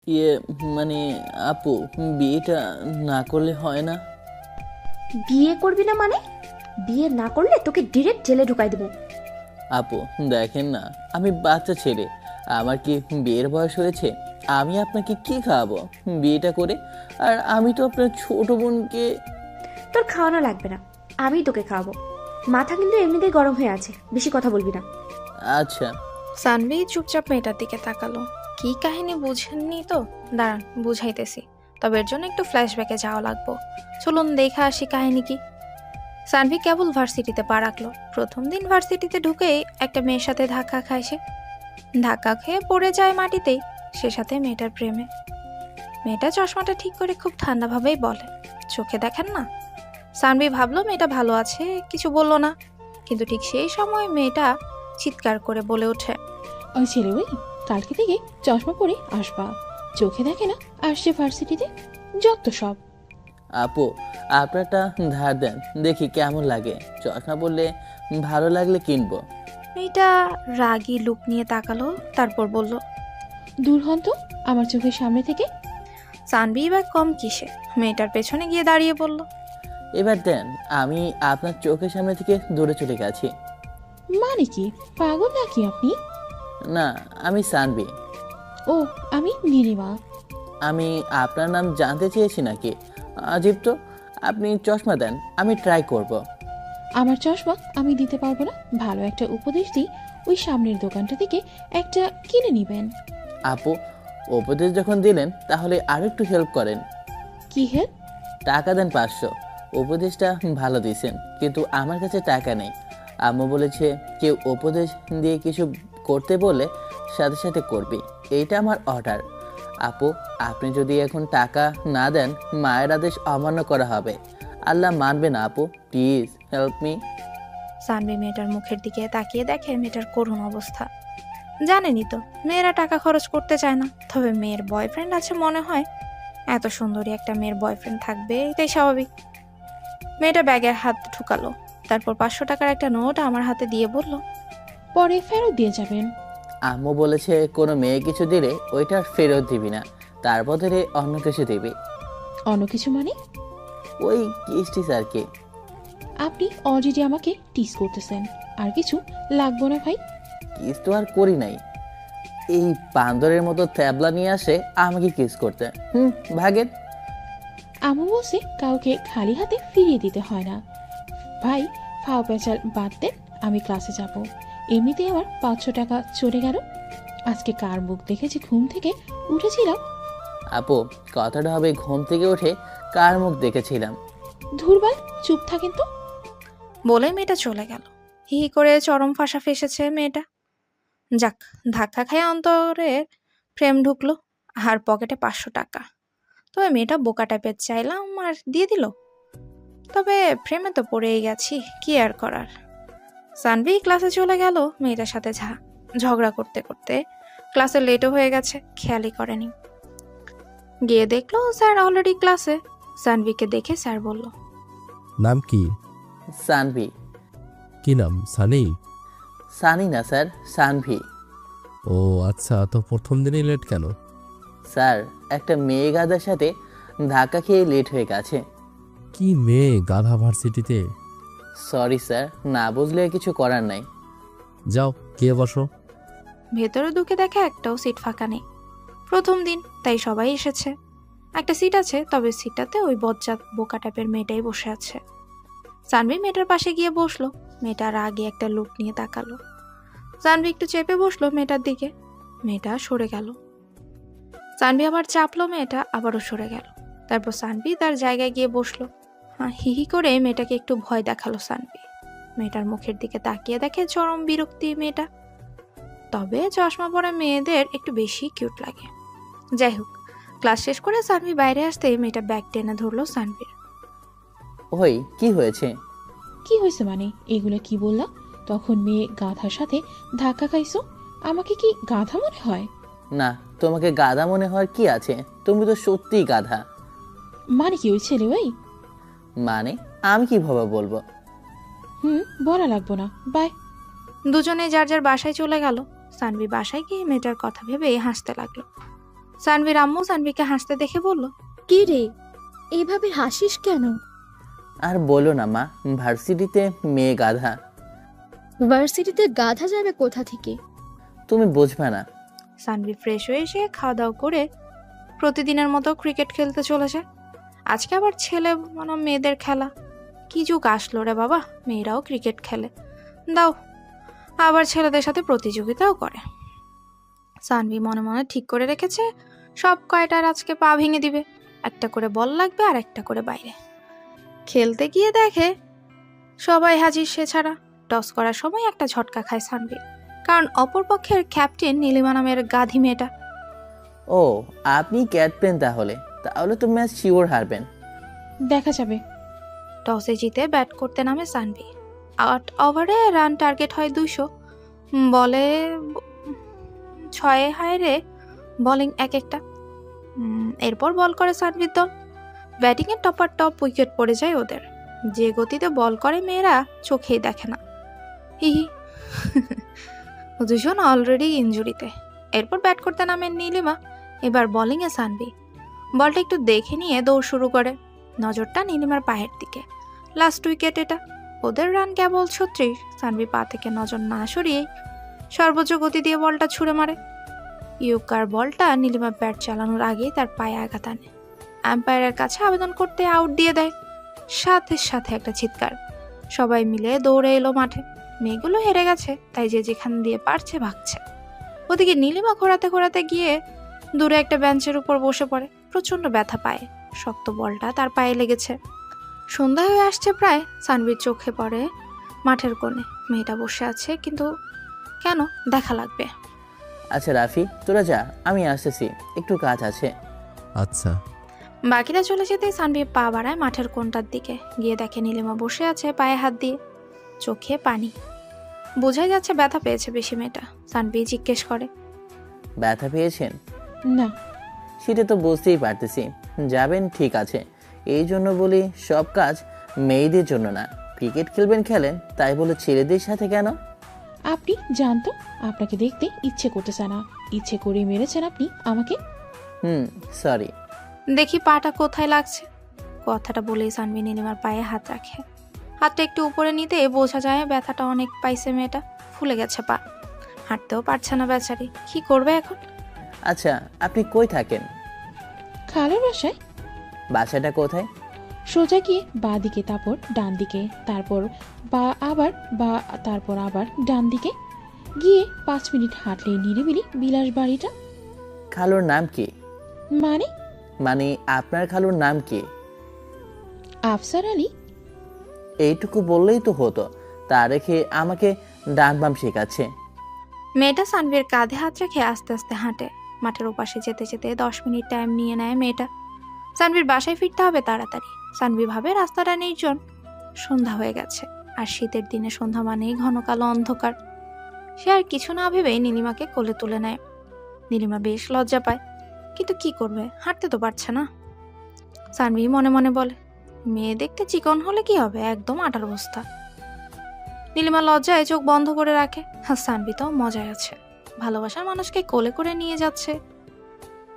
ইয়ে মানে আপু, বিয়েটা না করলে হয় না? বিয়ে করবি না মানে? বিয়ে না করলে তোকে ডিরেক্ট জেলে ঢুকাই দেবো। আপু দেখেন না, আমি বাচ্চা ছেলে, আমার কি বিয়ের বয়স হয়েছে? আমি আপনাকে কি খাওয়াবো বিয়েটা করে? আর আমি তো আপনার ছোট বোনকে। তোর খাওয়ানো লাগবে না, আমি তোকে খাওয়াবো। মাথা কিন্তু এমনিতেই গরম হয়ে আছে, বেশি কথা বলবি না। আচ্ছা। সানভি চুপচাপ মেয়েটার দিকে তাকালো। কি কাহিনী বুঝেননি তো? দাঁড়ান বুঝাইতেছি, তবে এর জন্য একটু ফ্ল্যাশব্যাকে যাওয়া লাগবো। চলুন দেখা আসি কাহিনী কি। সানভি কেবল ভার্সিটিতে পা রাখলো। প্রথম দিন ভার্সিটিতে ঢুকেই একটা মেয়ের সাথে ধাক্কা খায় সে। ধাক্কা খেয়ে পড়ে যায় মাটিতেই, সে সাথে মেয়েটার প্রেমে। মেয়েটা চশমাটা ঠিক করে খুব ঠান্ডাভাবেই বলে, চোখে দেখেন না? সানভি ভাবলো মেয়েটা ভালো আছে, কিছু বললো না। কিন্তু ঠিক সেই সময় মেয়েটা চিৎকার করে বলে ওঠে, ওই ছেলে ওই কালকে থেকে চশমা পরে আসবা, চোখে দেখে না আসছে ভার্সিটিতে, যত সব। আপু আপনারটা ধার দেন, দেখি কেমন লাগে। চশমা পরলে ভালো লাগলে কিনবো। মেয়েটা রাগী লুক নিয়ে তাকালো, তারপর বলল, দূর হন তো আমার চোখের সামনে থেকে। সানভি এবার কম কিসে মেয়েটার পেছনে গিয়ে দাঁড়িয়ে বলল, এবার দেন, আমি আপনার চোখের সামনে থেকে দূরে চলে গেছি। মানে কি, পাগল নাকি আপনি? না, আমি সানবি। ও, আমি নীলিমা। আমি আপনার নাম জানতে চেয়েছি নাকি? আজীব তো। আপনি চশমা দেন, আমি ট্রাই করব। আমার চশমা আমি দিতে পারবো না, ভালো একটা উপদেশ দিই, ওই সামনের দোকানটা থেকে একটা কিনে নিবেন। আপু, উপদেশ যখন দিলেন তাহলে আর একটু হেল্প করেন। কি হেল্প? টাকা দেন 500। উপদেশটা ভালো দিয়েছেন, কিন্তু আমার কাছে টাকা নেই। আম্মু বলেছে কেউ উপদেশ দিয়ে কিছু করতে বললে সাথে সাথে করবি, এইটা আমার অর্ডার। আপু, আপনি যদি এখন টাকা না দেন মায়ের আদেশ অমান্য করা হবে। আল্লাহ মানবে না আপু, প্লিজ হেল্প মি। সানভি মেয়েটার মুখের দিকে তাকিয়ে দেখে মেয়েটার করুণ অবস্থা। জানেনই তো মেয়েরা টাকা খরচ করতে চায় না, তবে মেয়ের বয়ফ্রেন্ড আছে মনে হয়। এত সুন্দরী একটা মেয়ের বয়ফ্রেন্ড থাকবে, এটাই স্বাভাবিক। মেয়েটা ব্যাগের হাত ঢুকালো, তারপর 500 টাকার একটা নোট আমার হাতে দিয়ে বলল, পরে ফেরত দিয়ে যাবেন। আম্মু বলেছে কোনো মেয়ে কিছু দিলে ওইটা ফেরত দিবি না, তার বদলে অন্য কিছু দিবি। অন্য কিছু মানে? ওই কিস্টিস আর কি। আপনি অলরেডি আমাকে টিস করতেছেন, আর কিছু লাগবো না ভাই। কিস তো আর করি নাই। এই বান্দরের মতো থ্যাবলা নিয়ে আসে আমাকে কিস করতে। ভাগেন। আমু বলছে কাউকে খালি হাতে ফিরিয়ে দিতে হয় না। ভাই, ফাও পেঁচাল বাদ দেন, আমি ক্লাসে যাব। এমনিতেই আমার 500 টাকা চলে গেল। আজকে কার মুখ দেখেছি ঘুম থেকে উঠেছিলাম। আপু, কথাটা হবে ঘুম থেকে উঠে কার মুখ দেখেছিলাম। ধুরবাল, চুপ থাকেন তো। বলে মেয়েটা চলে গেল। হি হি করে চরম ফাঁসা ফেসেছে মেয়েটা। যাক, ধাক্কা খেয়ে অন্তরের প্রেম ঢুকলো, আর পকেটে 500 টাকা। তবে মেয়েটা বোকা টাইপের, চাইলাম আর দিয়ে দিল। তবে প্রেমে তো পড়েই গেছি, কি আর করার। সানভি ক্লাসে চলে গেল মেয়েটার সাথে ঝগড়া করতে করতে। ক্লাসে লেটও হয়ে গেছে, খেয়ালই করেনি। গিয়ে দেখলো স্যার অলরেডি ক্লাসে। সানভিকে দেখে স্যার বলল, নাম কি? সানভি। কি নাম, সানি? সানি না স্যার, সানভি। ও আচ্ছা, তো প্রথম দিনই লেট কেন? স্যার, একটা মেয়ে গাধার সাথে ধাক্কা খেয়ে লেট হয়ে গেছে। কি মেয়ে গাধা ভার্সিটিতে? সরি স্যার, না বুঝলে কিছু করার নাই। যাও গিয়ে বসো। ভেতরে ঢুকে দেখে একটাও সিট ফাঁকা নেই। প্রথম দিন, তাই সবাই এসেছে। একটা সিট আছে, তবে সিটটাতে ওই বজ্জাত বোকা টাইপের মেয়েটাই বসে আছে। সানভি মেয়েটার পাশে গিয়ে বসলো। মেয়েটার আগে একটা লুক নিয়ে তাকালো। সানভি একটু চেপে বসলো মেয়েটার দিকে। মেয়েটা সরে গেল। সানভি আবার চাপলো, মেয়েটা আবারও সরে গেল। তারপর সানভি তার জায়গায় গিয়ে বসলো। হ্যাঁ, হিহি করে মেয়েটাকে একটু ভয় দেখালো সানভি। মেয়েটার মুখের দিকে তাকিয়ে দেখে চরম বিরক্তি মেয়েটা। তবে চশমা পরা মেয়েদের একটু বেশি কিউট লাগে। যাই হোক, ক্লাস শেষ করে সানভি বাইরে আসতেই মেয়েটা ব্যাগ টেনে ধরলো সানভির। ওই কি হয়েছে? কি হয়েছে মানে? এগুলো কি বললা? তখন মেয়ে গাধার সাথে ধাক্কা খাইছো, আমাকে কি গাধা মনে হয়? না, তোমাকে গাধা মনে হওয়ার কি আছে? তুমি তো সত্যিই গাধা। মানে কি ওই ছেলে ওই? মানে আমি কিভাবে বলবো? বলা লাগবো না, বাই। দুজনে যার যার বাসায় চলে গেল। সানভি বাসায় গিয়ে মেয়েটার কথা ভেবে হাসতে লাগলো। সানভীর আম্মু সানভীকে হাসতে দেখে বলল, কি রে, এইভাবে হাসিস কেন? আর বলো না মা, ভার্সিটিতে মেয়ে গাধা। ভার্সিটিতে গাধা যাবে কোথা থেকে? তুমি বুঝবে না। সানভি ফ্রেশ হয়ে এসে খাওয়া দাওয়া করে প্রতিদিনের মতো ক্রিকেট খেলতে চলেছে। আজকে আবার ছেলে মানে মেয়েদের খেলা। কি যুগ আসলো রে বাবা, মেয়েরাও ক্রিকেট খেলে, দাও আবার ছেলেদের সাথে প্রতিযোগিতাও করে। সানভি মনে মনে ঠিক করে রেখেছে সব কয়টার আজকে পা ভেঙে দিবে, একটা করে বল লাগবে আর একটা করে বাইরে। খেলতে গিয়ে দেখে সবাই হাজির, সে ছাড়া। টস করার সময় একটা ঝটকা খায় সানভি, কারণ অপরপক্ষের ক্যাপ্টেন নীলিমা নামের গাধি মেয়েটা। ও, আপনি ক্যাপ্টেন তাহলে? তাহলে তো ম্যাচ শিওর হারবেন। দেখা যাবে। টসে জিতে ব্যাট করতে নামে সানভি। 8 ওভারে রান টার্গেট হয় 200। বলে 6 হায়রে বোলিং এক একটা। এরপর বল করে সানভির দল। ব্যাটিংয়ে টপার টপ উইকেট পড়ে যায় ওদের। যে গতিতে বল করে মেয়েরা চোখেই দেখে না। হি হি। দুজন অলরেডি ইনজুরিতে। এরপর ব্যাট করতে নামে নীলিমা। এবার বোলিংয়ে সানভি। বলটা একটু দেখে নিয়ে দৌড় শুরু করে। নজরটা নীলিমার পায়ের দিকে। লাস্ট উইকেট এটা। ওদের রান কেবল 36। সানভি পা থেকে নজর না সরিয়ে সর্বোচ্চ গতি দিয়ে বলটা ছুঁড়ে মারে। ইউকার বলটা নীলিমা ব্যাট চালানোর আগেই তার পায়ে আঘাত আনে। আম্পায়ারের কাছে আবেদন করতে আউট দিয়ে দেয়। সাথে সাথে একটা চিৎকার। সবাই মিলে দৌড়ে এলো মাঠে। মেয়েগুলো হেরে গেছে, তাই যে যেখান দিয়ে পারছে ভাগছে। ওদিকে নীলিমা ঘোরাতে ঘোরাতে গিয়ে দূরে একটা বেঞ্চের উপর বসে পড়ে। প্রচন্ড ব্যথা পায়, শক্ত বলটা তার পায়ে লেগেছে। সন্ধ্যা হয়ে আসছে প্রায়। সানভির চোখে পড়ে মাঠের কোণে মেয়েটা বসে আছে, কিন্তু কেন দেখা লাগবে। আচ্ছা রাফি, তোরা যা, আমি আসতেছি, একটু কাজ আছে। আচ্ছা। বাকিরা চলে যেতেই সানভি পা বাড়ায় মাঠের কোণটার দিকে। গিয়ে দেখে নীলিমা বসে আছে পায়ে হাত দিয়ে, চোখে পানি। বোঝাই যাচ্ছে ব্যথা পেয়েছে বেশি মেয়েটা। সানভি জিজ্ঞেস করে, ব্যথা পেয়েছেন? না। সেটা তো বুঝতেই পারতেছি। যাবেন ঠিক আছে, এই জন্য বলি সব কাজ মেয়েদের জন্য না। ক্রিকেট খেলবেন খেলেন, তাই বলে ছেলেদের সাথে কেন? আপনি জানতো, আপনাকে দেখতে ইচ্ছে করতেছে না। ইচ্ছে করে মেরেছেন আপনি আমাকে। সরি। দেখি পাটা কোথায় লাগছে। কথাটা বলেই সানভি নীলিমার পায়ে হাত রাখে। হাতটা একটু উপরে নিতে বোঝা যায় ব্যথাটা অনেক পাইছে মেয়েটা। ফুলে গেছে পা, হাঁটতেও পারছে না বেচারি। কি করবে এখন? আচ্ছা, আপনি কই থাকেন? খালের বাসায়। বাসাটা কোথায়? সোজা গিয়ে বাঁ দিকে, তারপর ডান দিকে, তারপর তারপর আবার ডান দিকে গিয়ে 5 মিনিট হাঁটলে নিরিবিলি বিলাস বাড়িটা। খালুর নাম কি? মানে আপনার খালুর নাম কি? আফসার আলী। এইটুকু বললেই তো হতো, তা রেখে আমাকে ডান বাম শেখাচ্ছে। মেয়েটা সানভির কাঁধে হাত রেখে আস্তে আস্তে হাঁটে। মাঠের ওপাশে যেতে যেতে 10 মিনিট টাইম নিয়ে নেয় মেয়েটা। সানভির বাসায় ফিরতে হবে তাড়াতাড়ি। সানভি ভাবে রাস্তাটা নির্জন, সন্ধ্যা হয়ে গেছে। আর শীতের দিনে সন্ধ্যা মানেই ঘন কালো অন্ধকার। সে আর কিছু না ভেবেই নীলিমাকে কোলে তুলে নেয়। নীলিমা বেশ লজ্জা পায়, কিন্তু কি করবে, হাঁটতে তো পারছে না। সানভি মনে মনে বলে, মেয়ে দেখতে চিকন হলে কি হবে, একদম আটার বস্তা। নীলিমা লজ্জায় চোখ বন্ধ করে রাখে। আর সানভি তো মজায় আছে, ভালোবাসার মানুষকে কোলে করে নিয়ে যাচ্ছে।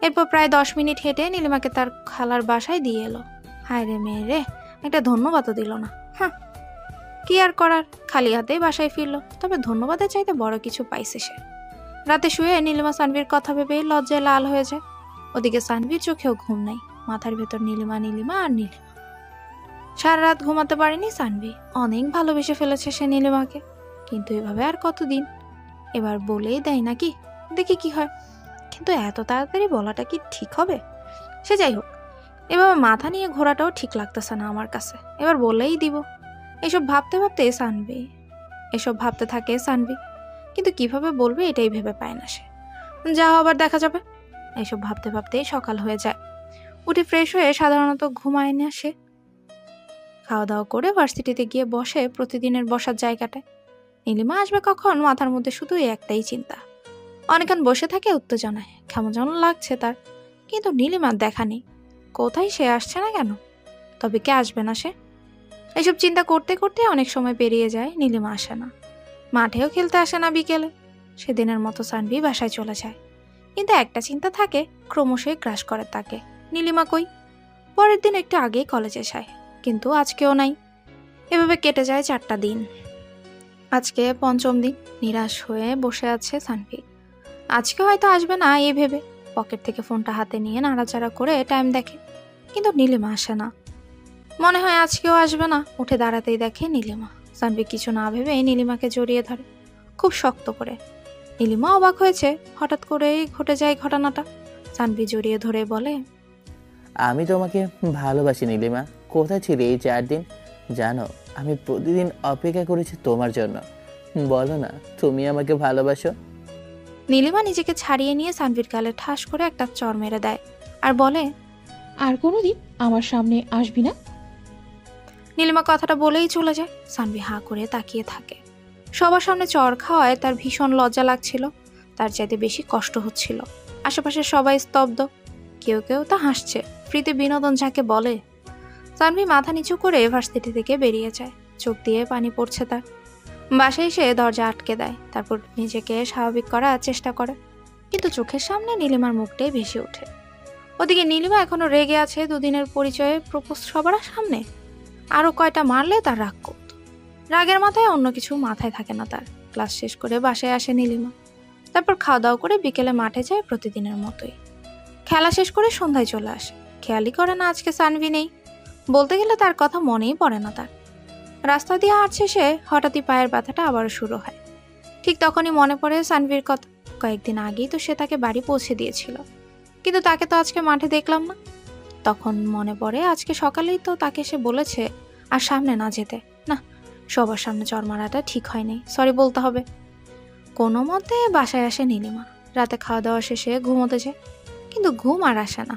এরপর প্রায় 10 মিনিট হেঁটে নীলিমাকে তার খালার বাসায় দিয়ে এলো। হায় রে মেয়ে রে, একটা ধন্যবাদও দিল না। হ্যাঁ, কি আর করার, খালি হাতেই বাসায় ফিরলো। তবে ধন্যবাদের চাইতে বড় কিছু পাইছে সে। রাতে শুয়ে নীলিমা সানভির কথা ভেবে লজ্জায় লাল হয়ে যায়। ওদিকে সানভির চোখেও ঘুম নাই, মাথার ভেতর নীলিমা নীলিমা আর নীলিমা। সারা রাত ঘুমাতে পারেনি সানভি। অনেক ভালোবেসে ফেলেছে সে নীলিমাকে, কিন্তু এভাবে আর কতদিন। এবার বলেই দেয় নাকি, দেখি কি হয়। কিন্তু এত তাড়াতাড়ি বলাটা কি ঠিক হবে? সে যাই হোক, এভাবে মাথা নিয়ে ঘোরাটাও ঠিক লাগতেছে না আমার কাছে। এবার বলেই দিব। এসব ভাবতে থাকে সানভি, কিন্তু কিভাবে বলবে এটাই ভেবে পায় না সে। যা আবার দেখা যাবে। এসব ভাবতে ভাবতেই সকাল হয়ে যায়। উঠে ফ্রেশ হয়ে সাধারণত ঘুমায় না সে। খাওয়া দাওয়া করে ভার্সিটিতে গিয়ে বসে প্রতিদিনের বসার জায়গাটায়। নীলিমা আসবে কখন, মাথার মধ্যে শুধু একটাই চিন্তা। অনেকক্ষণ বসে থাকে উত্তেজনায়, কেমন যেন লাগছে তার। কিন্তু নীলিমার দেখা নেই, কোথায় সে আসছে না কেন, তবে কে আসবে না সে? এসব চিন্তা করতে করতে অনেক সময় পেরিয়ে যায়, নীলিমা আসে না। মাঠেও খেলতে আসে না বিকেলে। সেদিনের মতো সানভি বাসায় চলে যায়। কিন্তু একটা চিন্তা থাকে, ক্রমশই ক্রাশ করে তাকে, নীলিমা কই। পরের দিন একটু আগেই কলেজে যায়, কিন্তু আজকেও নাই। এভাবে কেটে যায় 4টা দিন। আজকে 5ম দিন। নিরাশ হয়ে বসে আছে সানভি। আজকে হয়তো আসবে না এই ভেবে পকেট থেকে ফোনটা হাতে নিয়ে নাড়াচাড়া করে টাইম দেখে, কিন্তু নীলিমা আসে না। মনে হয় আজকেও আসবে না। উঠে দাঁড়াতেই দেখে নীলিমা। সানভি কিছু না ভেবে নীলিমাকে জড়িয়ে ধরে, খুব শক্ত করে। নীলিমা অবাক হয়েছে, হঠাৎ করেই ঘটে যায় ঘটনাটা। সানভি জড়িয়ে ধরে বলে, আমি তোমাকে ভালোবাসি নীলিমা। কোথায় ছিলে এই 4 দিন? জানো, আমি প্রতিদিন অপেক্ষা করেছি তোমার জন্য। বলো না তুমি আমাকে ভালোবাসো। নীলিমা নিজেকে ছাড়িয়ে নিয়ে সানভির গালে ঠাস করে একটা চড় মেরে দেয় আর বলে, আর কোনোদিন আমার সামনে আসবি না। নীলিমা কথাটা বলেই চলে যায়। সানভি হাঁ করে তাকিয়ে থাকে। সবার সামনে চড় খাওয়ায় তার ভীষণ লজ্জা লাগছিল, তার চাইতে বেশি কষ্ট হচ্ছিল। আশেপাশে সবাই স্তব্ধ, কেউ কেউ তা হাসছে। ফ্রিতে বিনোদন যাকে বলে। সানভি মাথা নিচু করে ভার্সিটি থেকে বেরিয়ে যায়। চোখ দিয়ে পানি পড়ছে তার। বাসায় এসে দরজা আটকে দেয়, তারপর নিজেকে স্বাভাবিক করার চেষ্টা করে, কিন্তু চোখের সামনে নীলিমার মুখটাই ভেসে ওঠে। ওদিকে নীলিমা এখনো রেগে আছে 2 দিনের পরিচয়ে প্রপোজ সবার সামনে। আরও কয়টা মারলে তার রাগ করত। রাগের মাথায় অন্য কিছু মাথায় থাকে না তার। ক্লাস শেষ করে বাসায় আসে নীলিমা, তারপর খাওয়া দাওয়া করে বিকেলে মাঠে যায় প্রতিদিনের মতোই। খেলা শেষ করে সন্ধ্যায় চলে আসে। খেয়ালই করে না আজকে সানভি নেই। বলতে গেলে তার কথা মনেই পড়ে না তার। রাস্তা দিয়ে হাঁটছে সে, হঠাৎই পায়ের ব্যথাটা আবারও শুরু হয়। ঠিক তখনই মনে পড়ে সানভির কথা। কয়েকদিন আগেই তো সে তাকে বাড়ি পৌঁছে দিয়েছিল, কিন্তু তাকে তো আজকে মাঠে দেখলাম না। তখন মনে পড়ে আজকে সকালেই তো তাকে সে বলেছে আর সামনে না যেতে। না, সবার সামনে চড় মারাটা ঠিক হয়নি, সরি বলতে হবে। কোনো মতে বাসায় আসে নীলিমা। রাতে খাওয়া দাওয়া শেষে ঘুমোতে যায়, কিন্তু ঘুম আর আসে না।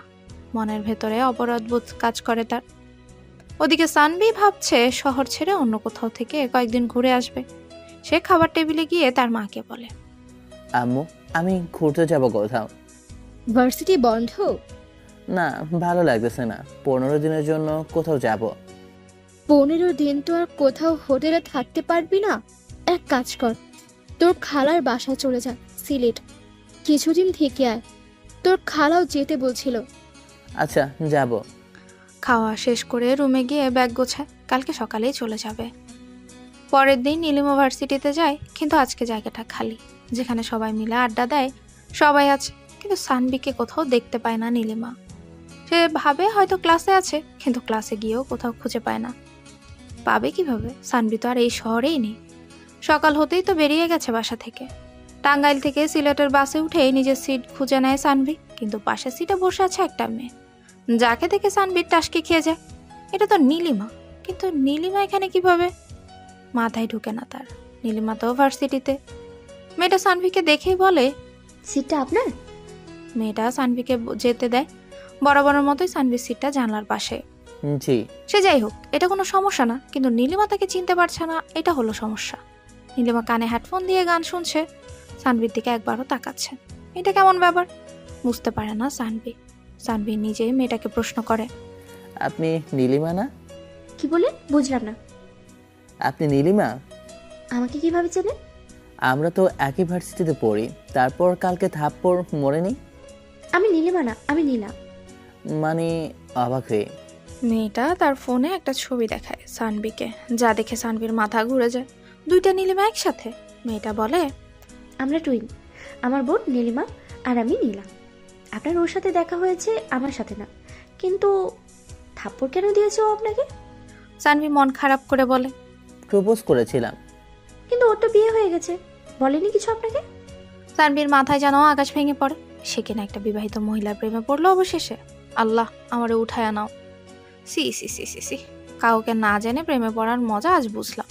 মনের ভেতরে অপরাধবোধ কাজ করে তার। ওদিকে সানভি ভাবছে শহর ছেড়ে অন্য কোথাও থেকে কয়েকদিন ঘুরে আসবে। সে খাবার টেবিলে গিয়ে তার মাকে বলে, আম্মু, আমি ঘুরতে যাব কোথাও। ভার্সিটি বন্ধ? না, ভালো লাগতেছে না। 15 দিনের জন্য কোথাও যাব। 15 দিন তো আর কোথাও হোটেলে থাকতে পারবি না। এক কাজ কর, তোর খালার বাসায় চলে যা, সিলেট। কিছুদিন থেকে আয়, তোর খালাও যেতে বলছিল। আচ্ছা, যাব। খাওয়া শেষ করে রুমে গিয়ে ব্যাগ গোছায়, কালকে সকালেই চলে যাবে। পরের দিন নীলিমা ভার্সিটিতে যায়, কিন্তু আজকে জায়গাটা খালি। যেখানে সবাই মিলে আড্ডা দেয় সবাই আছে, কিন্তু সানভিকে কোথাও দেখতে পায় না নীলিমা। সে ভাবে হয়তো ক্লাসে আছে, কিন্তু ক্লাসে গিয়েও কোথাও খুঁজে পায় না। পাবে কিভাবে? সানভি তো আর এই শহরেই নেই। সকাল হতেই তো বেরিয়ে গেছে বাসা থেকে। টাঙ্গাইল থেকে সিলেটের বাসে উঠেই নিজের সিট খুঁজে নেয় সানভি, কিন্তু পাশের সিটে বসে আছে একটা মেয়ে, যাকে দেখে সানভির টাসকে খেয়ে যায়। এটা তো নীলিমা, কিন্তু নীলিমা এখানে কিভাবে? মাথায় ঢুকে না তার। নীলিমা তো ভার্সিটিতে। মেয়েটা সানভিকে দেখেই বলে, সিটটা আপনার? মেয়েটা সানভিকে যেতে দেয়। বরাবরের মতোই সানভির সিটটা জানলার পাশে। জি। সে যাই হোক, এটা কোনো সমস্যা না, কিন্তু নীলিমা তাকে চিনতে পারছে না, এটা হলো সমস্যা। নীলিমা কানে হেডফোন দিয়ে গান শুনছে, সানভির দিকে একবারও তাকাচ্ছে। এটা কেমন ব্যাপার? বুঝতে পারে না সানভি। সানভি নিজেই মেয়েটাকে প্রশ্ন করে, আপনি নীলিমা না? কি বলে? বুঝলাম না। আপনি নীলিমা? আমাকে কিভাবে চেনেন? আমরা তো একই ভার্সিটিতে পড়ি। তারপর কালকে থাপ্পড় মরেনি? আমি নীলিমা না, আমি নীলা। মানে অবাক হয়ে। মেয়েটা তার ফোনে একটা ছবি দেখায় সানভিকে, যা দেখে সানভির মাথা ঘুরে যায়। 2টা নীলিমা একসাথে। মেয়েটা বলে, আমরা টুইন। আমার বোন নীলিমা আর আমি নীলা। আপনার ওর সাথে দেখা হয়েছে, আমার সাথে না। কিন্তু থাপ্পড় কেন দিয়েছে ও আপনাকে? সানভি মন খারাপ করে বলে, প্রপোজ করেছিলাম। কিন্তু ওর তো বিয়ে হয়ে গেছে, বলেনি কিছু আপনাকে? সানভির মাথায় যেন আকাশ ভেঙে পড়ে। সে কিনা একটা বিবাহিত মহিলার প্রেমে পড়লো অবশেষে। আল্লাহ, আমারে উঠায় নাও। সি সি সি সি সি, কাউকে না জেনে প্রেমে পড়ার মজা আজ বুঝলাম।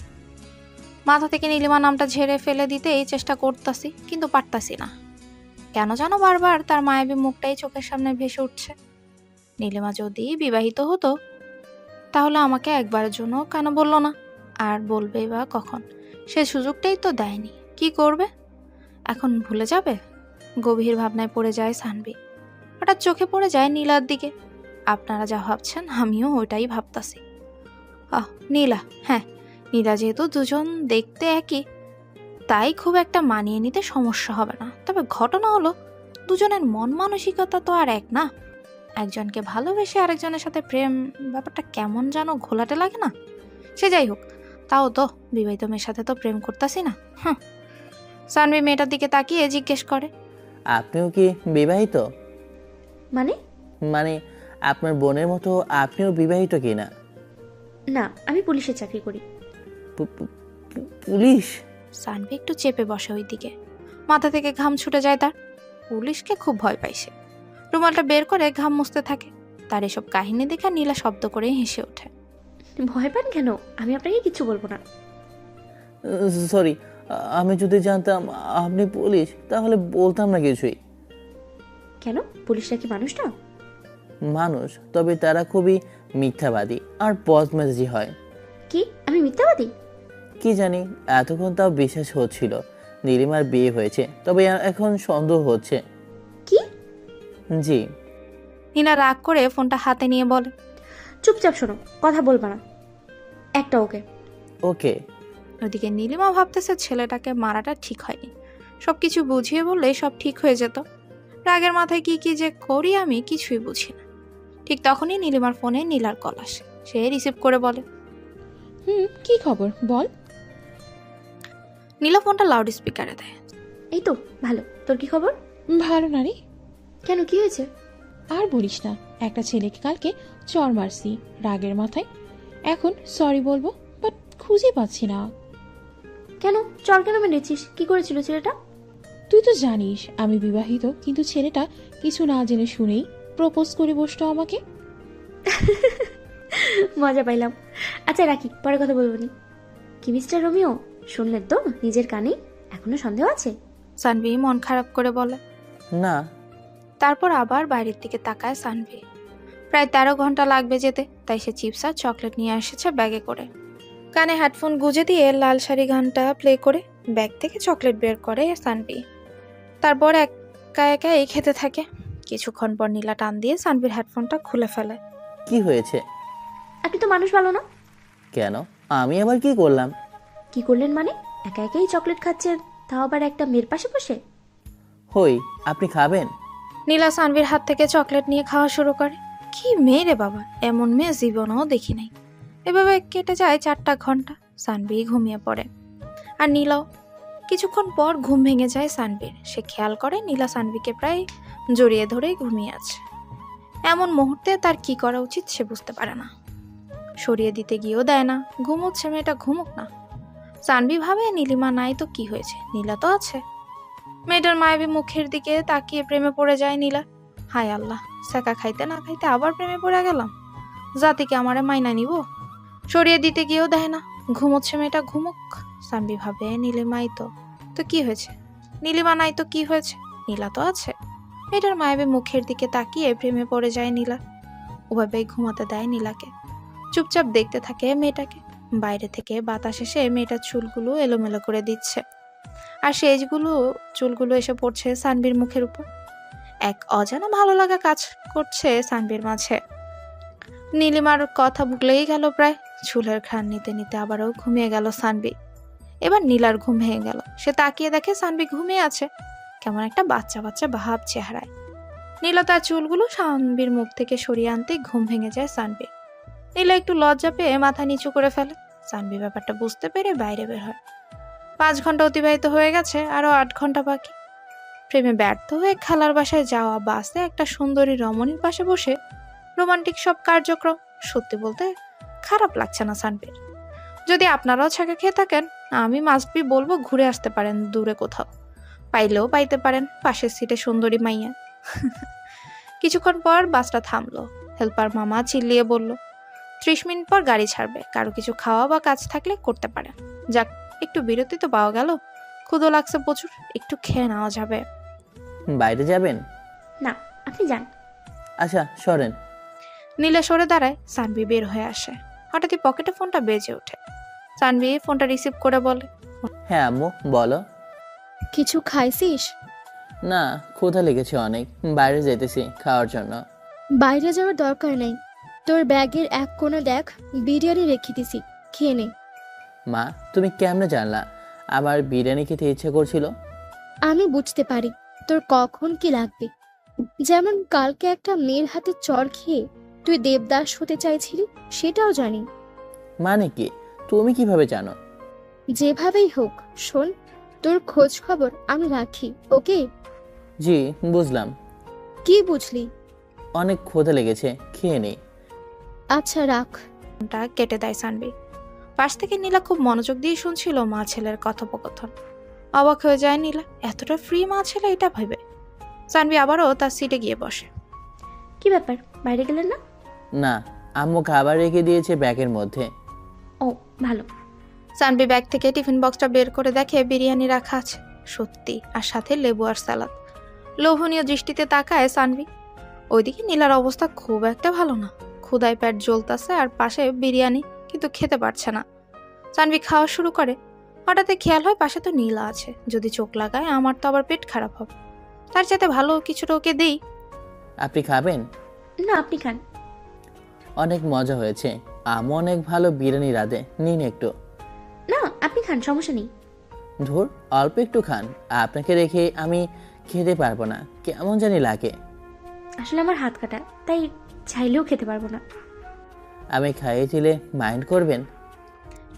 মাথা থেকে নীলিমা নামটা ঝেড়ে ফেলে দিতে এই চেষ্টা করতাছি, কিন্তু পারতাছি না। কেন যেন বারবার তার মায়াবী মুখটাই চোখের সামনে ভেসে উঠছে। নীলিমা যদি বিবাহিত হতো, তাহলে আমাকে একবারের জন্য কেন বললো না? আর বলবেই বা কখন? সে সুযোগটাই তো দেয়নি। কি করবে এখন? ভুলে যাবে? গভীর ভাবনায় পড়ে যায় সানভি। হঠাৎ চোখে পড়ে যায় নীলার দিকে। আপনারা যা ভাবছেন আমিও ওইটাই ভাবতাছি। নীলা, হ্যাঁ নীলা। যেহেতু দুজন দেখতে একই, তাই খুব একটা মানিয়ে নিতে সমস্যা হবে না। তবে ঘটনা হলো, দুজনের মন মানসিকতা তো আর এক না। একজনকে ভালোবেসে আরেকজনের সাথে প্রেম, ব্যাপারটা কেমন যেন ঘোলাটে লাগে না? সে যাই হোক, তাও তো বিবাহিত মেয়ের সাথে তো প্রেম করতাছি না। সানভি মেয়েটার দিকে তাকিয়ে জিজ্ঞেস করে, আপনিও কি বিবাহিত? মানে? মানে আপনার বোনের মতো আপনিও বিবাহিত কি না? না, আমি পুলিশে চাকরি করি। পুলিশ? সানভি একটু চেপে বসে ওই দিকে, মাথা থেকে ঘাম ছুটে যায় তার। পুলিশকে খুব ভয় পাইছে। রুমালটা বের করে ঘাম মুছতে থাকে। তার এসব কাহিনী দেখে নীলা শব্দ করে হেসে ওঠে। ভয় পান কেন? আমি আপনাকে কিছু বলবো না। সরি, আমি যদি জানতাম আপনি পুলিশ তাহলে বলতাম না কিছুই। কেন? পুলিশরা কি মানুষ না? মানুষ, তবে তারা খুবই মিথ্যাবাদী আর বদমেজাজি হয়। কি আমি মিথ্যাবাদী? কি জানি, এতক্ষণ তাও বিশ্বাস হচ্ছিল নীলিমার বিয়ে হয়েছে, তবে এখন সন্দেহ হচ্ছে। কি? জি। নীলা রাগ করে ফোনটা হাতে নিয়ে বলে, চুপচাপ শোনো, কথা বলবা না একটা। ওকে ওকে। ওদিকে নীলিমা ভাবতেছে ছেলেটাকে মারাটা ঠিক হয়নি। সবকিছু বুঝিয়ে বললেই সব ঠিক হয়ে যেত। রাগের মাথায় কি কি যে করি আমি কিছুই বুঝি না। ঠিক তখনই নীলিমার ফোনে নীলার কল আসে। সে রিসিভ করে বলে, কি খবর বল। নীলা ফোনটা লাউড স্পিকারে দেয়। এই তো ভালো, তোর কি খবর? ভালো না রে। কেন, কি হয়েছে? আর বলিস না, একটা ছেলেকে কালকে চর মারছি রাগের মাথায়। এখন সরি বলবো, বাট খুঁজে পাচ্ছি না। কেন চল কেন মেরেছিস? কি করেছিল ছেলেটা? তুই তো জানিস আমি বিবাহিত, কিন্তু ছেলেটা কিছু না জেনে শুনেই প্রপোজ করে বসতো আমাকে। মজা পাইলাম। আচ্ছা রাখি, পরে কথা বলবো নি। কি মিস্টার রোমিও, শুনলেন তো নিজের কানে? এখনো সন্দেহ আছে? সানভি মন খারাপ করে বলে। না। তারপর আবার বাইরের দিকে তাকায় সানভি। প্রায় 13 ঘন্টা লাগবে যেতে, তাই সে চিপস আর চকলেট নিয়ে এসেছে ব্যাগে করে। কানে হেডফোন গুঁজে দিয়ে লাল শাড়ি গানটা প্লে করে ব্যাগ থেকে চকলেট বের করে সানভি। তারপর একা একাই খেতে থাকে। কিছুক্ষণ পর নীলা টান দিয়ে সানভির হেডফোনটা খুলে ফেলে। কি হয়েছে? আপনি তো মানুষ ভালো না। কেন? আমি আবার কি করলাম? কি করলেন মানে? একা একাই চকলেট খাচ্ছেন, তাও আবার একটা মেয়ের পাশে বসে। হই, আপনি খাবেন? নীলা সানভির হাত থেকে চকলেট নিয়ে খাওয়া শুরু করে। কি মেয়ে রে বাবা, এমন মেয়ে জীবনেও দেখি নাই। এভাবে কেটে যায় 4টা ঘন্টা। সানভি ঘুমিয়ে পড়ে, আর নীলাও। কিছুক্ষণ পর ঘুম ভেঙে যায় সানভির। সে খেয়াল করে নীলা সানভিকে প্রায় জড়িয়ে ধরেই ঘুমিয়ে আছে। এমন মুহূর্তে তার কি করা উচিত সে বুঝতে পারে না। সরিয়ে দিতে গিয়েও দেয় না। ঘুমোচ্ছে মেয়েটা, ঘুমুক না। সানভি ভাবে নীলিমা নাই তো কি হয়েছে, নীলা তো আছে। মেয়েটার মায়াবী মুখের দিকে তাকিয়ে প্রেমে পড়ে যায় নীলা। হায় আল্লাহ, সেকা খাইতে না খাইতে আবার প্রেমে পড়ে গেলাম। জাতিকে আমারে মাইনা নিব। সরিয়ে দিতে গিয়েও দেয় না। ঘুমোচ্ছে মেয়েটা, ঘুমুক। সানভি ভাবে নীলিমাই তো কি হয়েছে, নীলিমা নাই তো কি হয়েছে, নীলা তো আছে। মেয়েটার মায়াবী মুখের দিকে তাকিয়ে প্রেমে পড়ে যায় নীলা। ওভাবেই ঘুমাতে দেয় নীলাকে। চুপচাপ দেখতে থাকে মেয়েটাকে। বাইরে থেকে বাতাস এসে মেয়েটার চুলগুলো এলোমেলো করে দিচ্ছে, আর সেজগুলো চুলগুলো এসে পড়ছে সানভির মুখের উপর। এক অজানা ভালো লাগা কাজ করছে সানভির মাঝে। নীলিমার কথা ভুলেই গেল প্রায়। চুলের ঘ্রাণ নিতে নিতে আবারও ঘুমিয়ে গেল সানভি। এবার নীলার ঘুম ভেঙে গেল। সে তাকিয়ে দেখে সানভি ঘুমিয়ে আছে, কেমন একটা বাচ্চা বাচ্চা ভাব চেহারায়। নীলা তার চুলগুলো সানভির মুখ থেকে সরিয়ে আনতে ঘুম ভেঙে যায় সানভি। নীলা একটু লজ্জা পেয়ে মাথা নিচু করে ফেলে। সানভি ব্যাপারটা বুঝতে পেরে বাইরে বের হয়। 5 ঘন্টা অতিবাহিত হয়ে গেছে, আরো 8 ঘন্টা বাকি। প্রেমে ব্যর্থ হয়ে খালার বাসায় যাওয়া বাসে একটা সুন্দরী রমণীর পাশে বসে রোমান্টিক সব কার্যক্রম। সত্যি বলতে খারাপ লাগছে না সানভির। যদি আপনারাও ছাকা খেয়ে থাকেন, আমি মাস্ট বি বলবো ঘুরে আসতে পারেন দূরে কোথাও। পাইলেও পাইতে পারেন পাশের সিটে সুন্দরী মাইয়া। কিছুক্ষণ পর বাসটা থামলো। হেল্পার মামা চিল্লিয়ে বলল, 30 মিনিট পর গাড়ি ছাড়বে। কারো কিছু খাওয়া বা কাজ থাকলে করতে পারেন। যাক, একটু বিরতি তো পাওয়া গেল। ক্ষুধা লাগছে প্রচুর, একটু খেয়ে নেওয়া যাবে। বাইরে যাবেন? না, আপনি যান। আচ্ছা সরেন। নীলা সরে দাঁড়ায়। সানভি বের হয়ে আসে। হঠাৎই পকেটে ফোনটা বেজে ওঠে। সানভি ফোনটা রিসিভ করে বলে, হ্যাঁ আম্মু বলো। কিছু খাইছিস? না, ক্ষুধা লেগেছে অনেক, বাইরে যেতেছি খাওয়ার জন্য। বাইরে যাওয়ার দরকার নেই। তোর ব্যাগের এক কোণে দেখ, বিরিয়ানি রেখে দিছি, খেয়ে নে। মা, তুমি কেমনে জানলা আমার বিরিয়ানি খেতে ইচ্ছে করছিল? আমি বুঝতে পারি তোর কখন কি লাগবে। যেমন কালকে একটা মেয়ের হাতে চড় খেয়ে তুই দেবদাস হতে চাইছিলি, সেটাও জানি। মানে কি? তুমি কিভাবে জানো? যেভাবেই হোক শোন, তোর খোঁজ খবর আমি রাখি, ওকে? জি, বুঝলাম। কি বুঝলি? অনেক ক্ষুধা লেগেছে, খেয়ে নেই। আচ্ছা রাখ। ফোনটা কেটে দেয় সানভি। পাশ থেকে নীলা খুব মনোযোগ দিয়ে শুনছিল মা ছেলের কথোপকথন। অবাক হয়ে যায় নীলা, এতটা ফ্রি মা ছেলে এটা ভেবে। সানভি আবারও তার সিটে গিয়ে বসে। কি ব্যাপার, বাইরে গেলেন না? না, আম্মু খাবার রেখে দিয়েছে ব্যাগের মধ্যে। ও ভালো। সানভি ব্যাগ থেকে টিফিন বক্সটা বের করে দেখে বিরিয়ানি রাখা আছে, সত্যি, আর সাথে লেবু আর সালাদ। লোভনীয় দৃষ্টিতে তাকায় সানভি। ওইদিকে নীলার অবস্থা খুব একটা ভালো না, ক্ষুধায় পেট জ্বলতাছে আর পাশে বিরিয়ানি, কিন্তু খেতে পারছে না। সানভি খাওয়া শুরু করে, হঠাৎ খেয়াল হয় পাশে তো নীলা আছে, যদি চোখ লাগায় আমার তো আবার পেট খারাপ হবে, তার চাইতে ভালো কিছুটা ওকে দেই। আপনি খাবেন? না, আপনি খান। অনেক মজা হয়েছে, আম্মু অনেক ভালো বিরিয়ানি রাঁধে, নিন একটু। না, আপনি খান, সমস্যা নেই। ধুর, অল্প একটু খান, আপনাকে রেখে আমি খেতে পারবো না, কেমন জানি লাগে। আসলে আমার হাত কাটা, তাই চাইলেও খেতে পারবো না। আমি খাইয়ে দিলে মাইন্ড করবেন?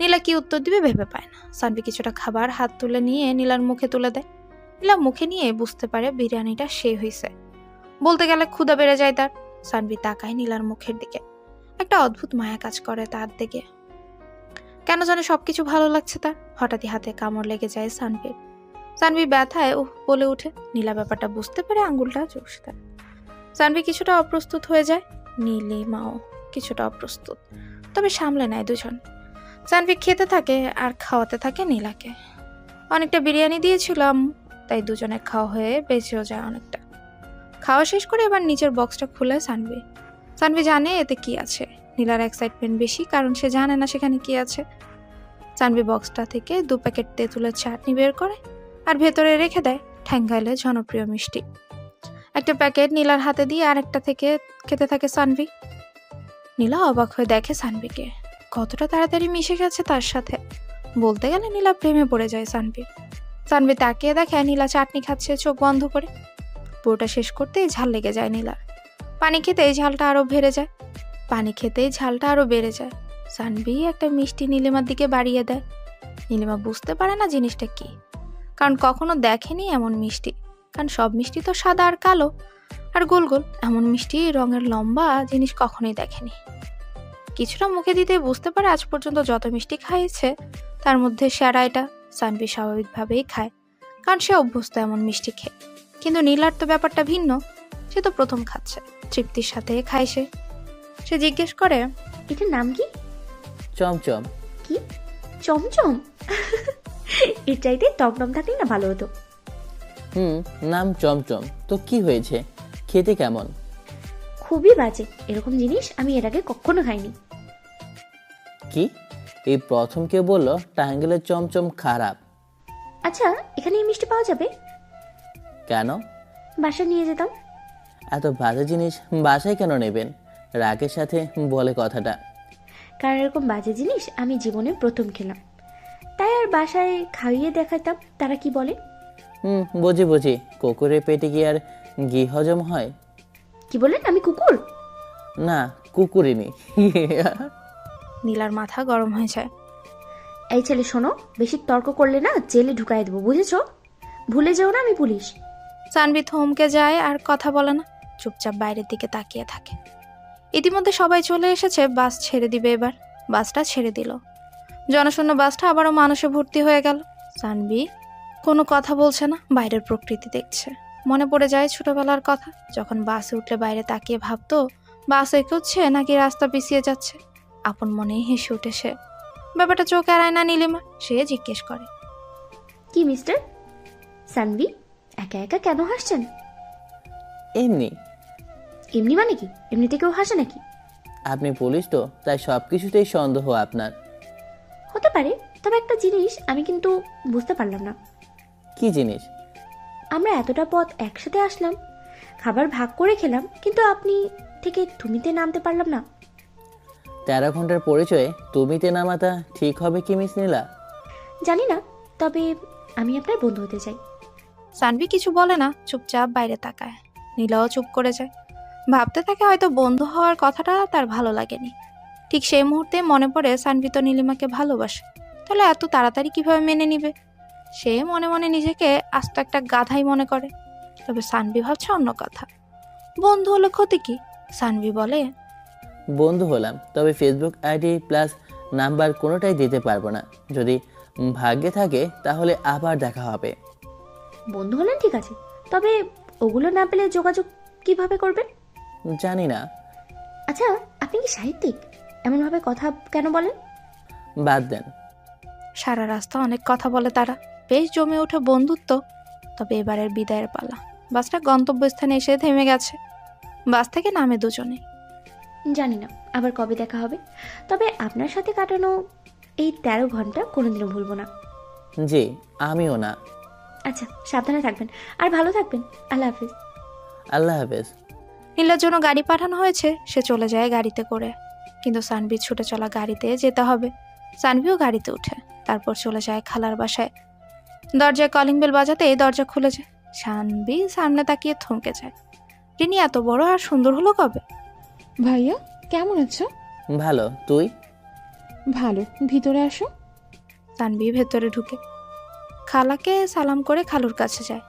নীলা কি উত্তর দিবে ভেবে পায় না। সানভি কিছুটা খাবার হাত তুলে নিয়ে নীলার মুখে তুলে দেয়। নীলা মুখে নিয়ে বুঝতে পারে বিরিয়ানিটা সে হয়েছে। বলতে গেলে ক্ষুধা বেড়ে যায় তার। সানভি তাকায় নীলার মুখের দিকে, একটা অদ্ভুত মায়া কাজ করে তার দিকে। কেন জানে সবকিছু ভালো লাগছে তার। হঠাৎই হাতে কামড় লেগে যায় সানভির। সানভি ব্যথায় বলে উঠে। নীলা ব্যাপারটা বুঝতে পেরে আঙ্গুলটা চুষে দেয়। সানভি কিছুটা অপ্রস্তুত হয়ে যায়, নীলিমাও কিছুটা অপ্রস্তুত, তবে সামলে নেয় দুজন। সানভি খেতে থাকে আর খাওয়াতে থাকে নীলাকে। অনেকটা বিরিয়ানি দিয়েছিলাম, তাই দুজনের খাওয়া হয়ে বেঁচেও যায় অনেকটা। খাওয়া শেষ করে এবার নিচের বক্সটা খুলে সানভি। সানভি জানে এতে কি আছে। নীলার এক্সাইটমেন্ট বেশি, কারণ সে জানে না সেখানে কি আছে। সানভি বক্সটা থেকে 2 প্যাকেট তেঁতুলের চাটনি বের করে আর ভেতরে রেখে দেয় ঠ্যাঙ্গাইলের জনপ্রিয় মিষ্টি। একটা প্যাকেট নীলার হাতে দিয়ে আরেকটা থেকে খেতে থাকে সানভি। নীলা অবাক হয়ে দেখে সানভিকে, কতটা তাড়াতাড়ি মিশে গেছে তার সাথে। বলতে গেলে নীলা প্রেমে পড়ে যায় সানভি। সানভি তাকিয়ে দেখে নীলা চাটনি খাচ্ছে চোখ বন্ধ করে। পুরোটা শেষ করতেই ঝাল লেগে যায় নীলার। পানি খেতেই ঝালটা আরো বেড়ে যায়। সানভি একটা মিষ্টি নীলিমার দিকে বাড়িয়ে দেয়। নীলিমা বুঝতে পারে না জিনিসটা কি, কারণ কখনো দেখেনি এমন মিষ্টি। কারণ সব মিষ্টি তো সাদা আর কালো আর গোল গোল, এমন মিষ্টি রঙের লম্বা জিনিস কখনোই দেখেনি। কিছুটা মুখে দিতে বুঝতে পারে আজ পর্যন্ত যত মিষ্টি খাইয়েছে তার মধ্যে সেরা এটা। সানভি স্বাভাবিকভাবেই খায়, কারণ সে অভ্যস্ত এমন মিষ্টি খেয়ে। কিন্তু নীলার তো ব্যাপারটা ভিন্ন, সে তো প্রথম খাচ্ছে, তৃপ্তির সাথে খায় সে। সে জিজ্ঞেস করে, এটার নাম কি? চমচম। কি? চমচম? এর চাইতে টমটম থাকলে না ভালো হতো। নাম চমচম তো কি হয়েছে, খেতে কেমন? খুবই বাজে, এরকম জিনিস আমি এর আগে কখনো খাইনি। কি? এই প্রথম কেউ বললো টাঙ্গেলের চমচম খারাপ। আচ্ছা, এখানে এই মিষ্টি পাওয়া যাবে? কেন? বাসায় নিয়ে যেতাম। এত বাজে জিনিস বাসায় কেন নেবেন? রাগের সাথে বলে কথাটা। কারণ এরকম বাজে জিনিস আমি জীবনে প্রথম খেলাম, তাই আর বাসায় খাইয়ে দেখাতাম তারা কি বলে। বুঝি, কুকুরের পেটে কি আর ঘি হজম হয়? কি বললেন, আমি কুকুর? না, কুকুরিনি। নীলার মাথা গরম হয়ে যায়। এই ছেলে শোনো, বেশি তর্ক করলে না জেলে ঢুকাই দেবো, বুঝেছো? ভুলে যেও না আমি পুলিশ। সানভি থমকে যায় আর কথা বলে না, চুপচাপ বাইরের দিকে তাকিয়ে থাকে। ইতিমধ্যে সবাই চলে এসেছে, বাস ছেড়ে দিবে এবার। বাসটা ছেড়ে দিল, জনশূন্য বাসটা আবারও মানুষে ভর্তি হয়ে গেল। সানভি কোনো কথা বলছে না, বাইরের প্রকৃতি দেখছে। মনে পড়ে যায় ছোটবেলার কথা, যখন বাসে উঠলে বাইরে তাকিয়ে ভাবতো বাস এগোচ্ছে নাকি রাস্তা পিছিয়ে যাচ্ছে। আপন মনেই হেসে উঠে সে। ব্যাপারটা চোখ এড়ায় না নীলিমা, সে জিজ্ঞেস করে, কি মিস্টার সানভি, একা একা কেন হাসছেন? এমনি। এমনি মানে কি? এমনিতে কেউ হাসে নাকি? আপনি পুলিশ তো, তাই সব কিছুতেই সন্দেহ আপনার। হতে পারে, তবে একটা জিনিস আমি কিন্তু বুঝতে পারলাম না। কি জিনিস? আমরা এতটা পথ একসাথে আসলাম, খাবার ভাগ করে খেলাম, কিন্তু আপনি থেকে তুমিতে নামতে পারলাম না। 13 ঘন্টার পরিচয়ে তুমিতে নামাটা ঠিক হবে কি মিস নীলা? জানি না, তবে আমি আপনার বন্ধু হতে চাই। সানভি কিছু বলে না, চুপচাপ বাইরে তাকায়। নীলাও চুপ করে যায়, ভাবতে থাকে হয়তো বন্ধু হওয়ার কথাটা তার ভালো লাগেনি। ঠিক সেই মুহূর্তে মনে পড়ে সানভি তো নীলিমাকে ভালোবাসে, তাহলে এত তাড়াতাড়ি কিভাবে মেনে নিবে। সে মনে মনে নিজেকে আস্ত একটা গাধাই মনে করে। তবে সানভি ভাবছে অন্য কথা। বন্ধু হলো ক্ষতি কি? সানভি বলে, বন্ধু হলাম, তবে ফেসবুক আইডি প্লাস নাম্বার কোনোটাই দিতে পারবো না। যদি ভাগ্যে থাকে তাহলে আবার দেখা হবে। বন্ধু হলেন ঠিক আছে, তবে ওগুলো না পেলে যোগাযোগ কিভাবে করবেন? জানি না। আচ্ছা, আপনি কি সাহিত্যিক? এমনভাবে কথা কেন বলেন? বাদ দেন। সারা রাস্তা অনেক কথা বলে তারা, বেশ জমে ওঠে বন্ধুত্ব। তবে এবারের বিদায়ের পালা। বাসটা গন্তব্যস্থানে এসে থেমে গেছে। বাস থেকে নামে দুজনে। জানি না আবার কবে দেখা হবে, তবে আপনার সাথে কাটানো এই 13 ঘন্টা কোনোদিনও ভুলবো না। জি, আমিও না। আচ্ছা, সাবধানে থাকবেন আর ভালো থাকবেন। আল্লাহ হাফিজ। আল্লাহ হাফেজ। নীলার জন্য গাড়ি পাঠানো হয়েছে, সে চলে যায় গাড়িতে করে। কিন্তু সানভি ছুটে চলা গাড়িতে যেতে হবে। সানভিও গাড়িতে উঠে, তারপর চলে যায় খালার বাসায়। দরজায় কলিং বেল বাজাতেই দরজা খুলে যায়। সানভি সামনে তাকিয়ে থমকে যায়। রিনি এত বড় আর সুন্দর হলো কবে? ভাইয়া কেমন আছো? ভালো, তুই? ভালো, ভিতরে আসো। সানভি ভেতরে ঢুকে খালাকে সালাম করে খালুর কাছে যায়।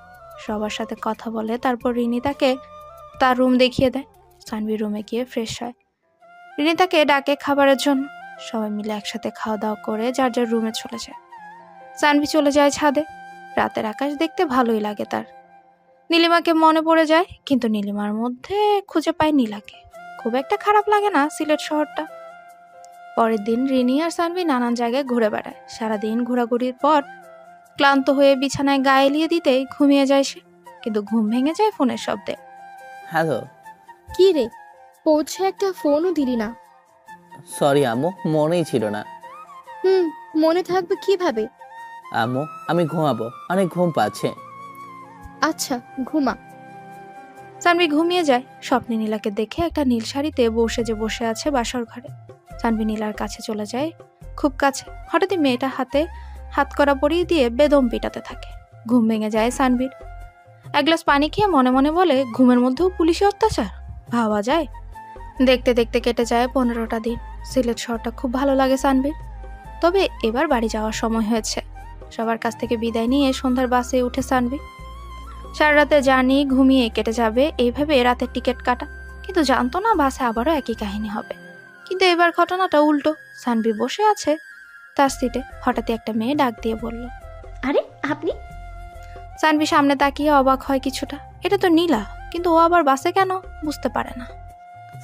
সবার সাথে কথা বলে, তারপর রিনি তাকে তার রুম দেখিয়ে দেয়। সানভি রুমে গিয়ে ফ্রেশ হয়। রিনি তাকে ডাকে খাবারের জন্য। সবাই মিলে একসাথে খাওয়া দাওয়া করে যার যার রুমে চলে যায়। সানভি চলে যায় ছাদে। রাতের আকাশ দেখতে ভালোই লাগে তার। নীলিমাকে মনে পড়ে যায়, কিন্তু নীলিমার মধ্যে খুঁজে পায় নীলাকে। খুব একটা খারাপ লাগে না সিলেট শহরটা। পরের দিন রিনি আর সানভি নানান জায়গায় ঘুরে বেড়ায়। সারাদিন ঘোরাঘুরির পর ক্লান্ত হয়ে বিছানায় গা এলিয়ে দিতেই ঘুমিয়ে যায় সে। কিন্তু ঘুম ভেঙে যায় ফোনের শব্দে। হ্যালো। কি রে, পৌঁছে একটা ফোনও দিলি না? সরি আম্মু, মনেই ছিল না। মনে থাকবে কিভাবে? আম্মু, আমি ঘুমাবো, অনেক ঘুম পাচ্ছে। আচ্ছা, ঘুমা। সানভি ঘুমিয়ে যায়। স্বপ্নে নীলাকে দেখে একটা নীল শাড়িতে বসে আছে বাসর ঘরে। সানভি নীলার কাছে চলে যায়, খুব কাছে। হঠাৎই মেয়েটা হাতে হাত করা পরিয়ে দিয়ে বেদম পিটাতে থাকে। ঘুম ভেঙে যায় সানভির। এক গ্লাস পানি খেয়ে মনে মনে বলে, ঘুমের মধ্যেও পুলিশি অত্যাচার, ভাবা যায়? দেখতে দেখতে কেটে যায় 15টা দিন। সিলেট শহরটা খুব ভালো লাগে সানভির। তবে এবার বাড়ি যাওয়ার সময় হয়েছে। সবার কাছ থেকে বিদায় নিয়ে সন্ধ্যার বাসে উঠে সানভি। সারা রাতে জার্নি ঘুমিয়ে কেটে যাবে এইভাবে রাতের টিকিট কাটা। কিন্তু জানতো না বাসে আবারও একই কাহিনী হবে। কিন্তু এবার ঘটনাটা উল্টো। সানভি বসে আছে তার সিটে। হঠাৎই একটা মেয়ে ডাক দিয়ে বলল, আরে আপনি? সানভি সামনে তাকিয়ে অবাক হয় কিছুটা। এটা তো নীলা, কিন্তু ও আবার বাসে কেন বুঝতে পারে না।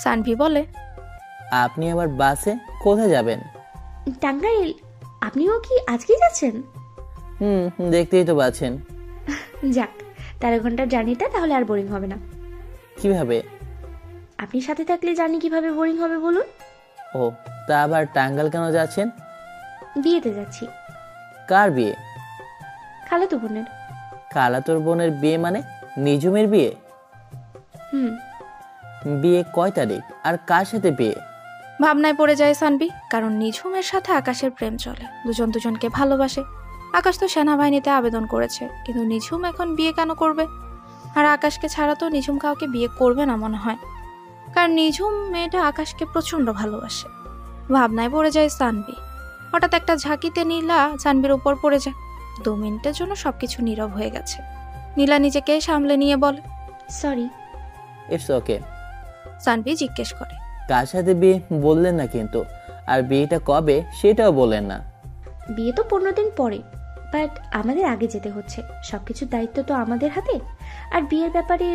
সানভি বলে, আপনি আবার বাসে কোথায় যাবেন? টাঙ্গাইল। আপনিও কি আজকেই যাচ্ছেন? দেখতেই তো পাচ্ছেন। যাক, 13 ঘন্টার জার্নিটা তাহলে আর বোরিং হবে না। কিভাবে? আপনি সাথে থাকলে জার্নি কিভাবে বোরিং হবে বলুন? ও, তা আবার টাঙ্গাইল কেন যাচ্ছেন? বিয়েতে যাচ্ছি। কার বিয়ে? খালাতো বোনের। খালাতোর বোনের বিয়ে মানে নিজুমের বিয়ে? বিয়ে কয় তারিখ আর কার সাথে বিয়ে? ভাবনায় পড়ে যায় সানভি। কারণ নিঝুমের সাথে আকাশের প্রেম চলে, দুজন দুজনকে ভালোবাসে। আকাশ তো সেনাবাহিনীতে আবেদন করেছে, কিন্তু নিঝুম এখন বিয়ে কেন করবে? আর আকাশকে ছাড়া তো নিঝুম কাউকে বিয়ে করবে না মনে হয়, কারণ নিঝুম মেয়েটা আকাশকে প্রচন্ড ভালোবাসে। ভাবনায় পড়ে যায় সানভি। হঠাৎ একটা ঝাঁকিতে নীলা সানভির উপর পড়ে যায়। 2 মিনিটের জন্য সবকিছু নীরব হয়ে গেছে। নীলা নিজেকে সামলে নিয়ে বলে, সরি। It's okay. সানভি জিজ্ঞেস করে, কার সাথে বিয়ে বললেন না কিন্তু, আর বিয়েটা কবে সেটাও বললেন না। বিয়ে তো 15 দিন পরে, বাট আমাদের আগে যেতে হচ্ছে। সবকিছুর দায়িত্ব তো আমাদের হাতে। আর বিয়ের ব্যাপারে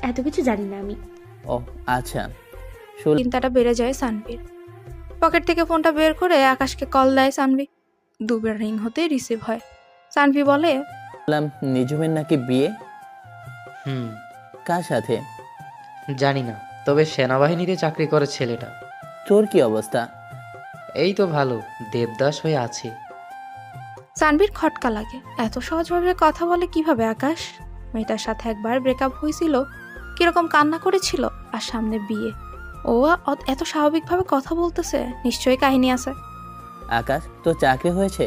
এত কিছু জানি না আমি। ও আচ্ছা। চিন্তাটা বেড়ে যায় সানভির। পকেট থেকে ফোনটা বের করে আকাশকে কল দেয় সানভি। 2 বার রিং হতে রিসিভ হয়। সানভি বলে, বললাম নিজুমের নাকি বিয়ে। হুম, কার সাথে? জানি না, তবে সেনাবাহিনীতে চাকরি করে ছেলেটা। তোর কি অবস্থা? এই তো ভালো, দেবদাস হয়ে আছি। সানভির খটকা লাগে। এত সহজভাবে কথা বলে কিভাবে আকাশ? মেয়েটার সাথে একবার ব্রেকআপ হয়েছিল, কিরকম কান্না করেছিল, আর সামনে বিয়ে। ও এত স্বাভাবিকভাবে কথা বলতেছে, নিশ্চয়ই কাহিনী আছে। আকাশ, তোর চাকরি হয়েছে?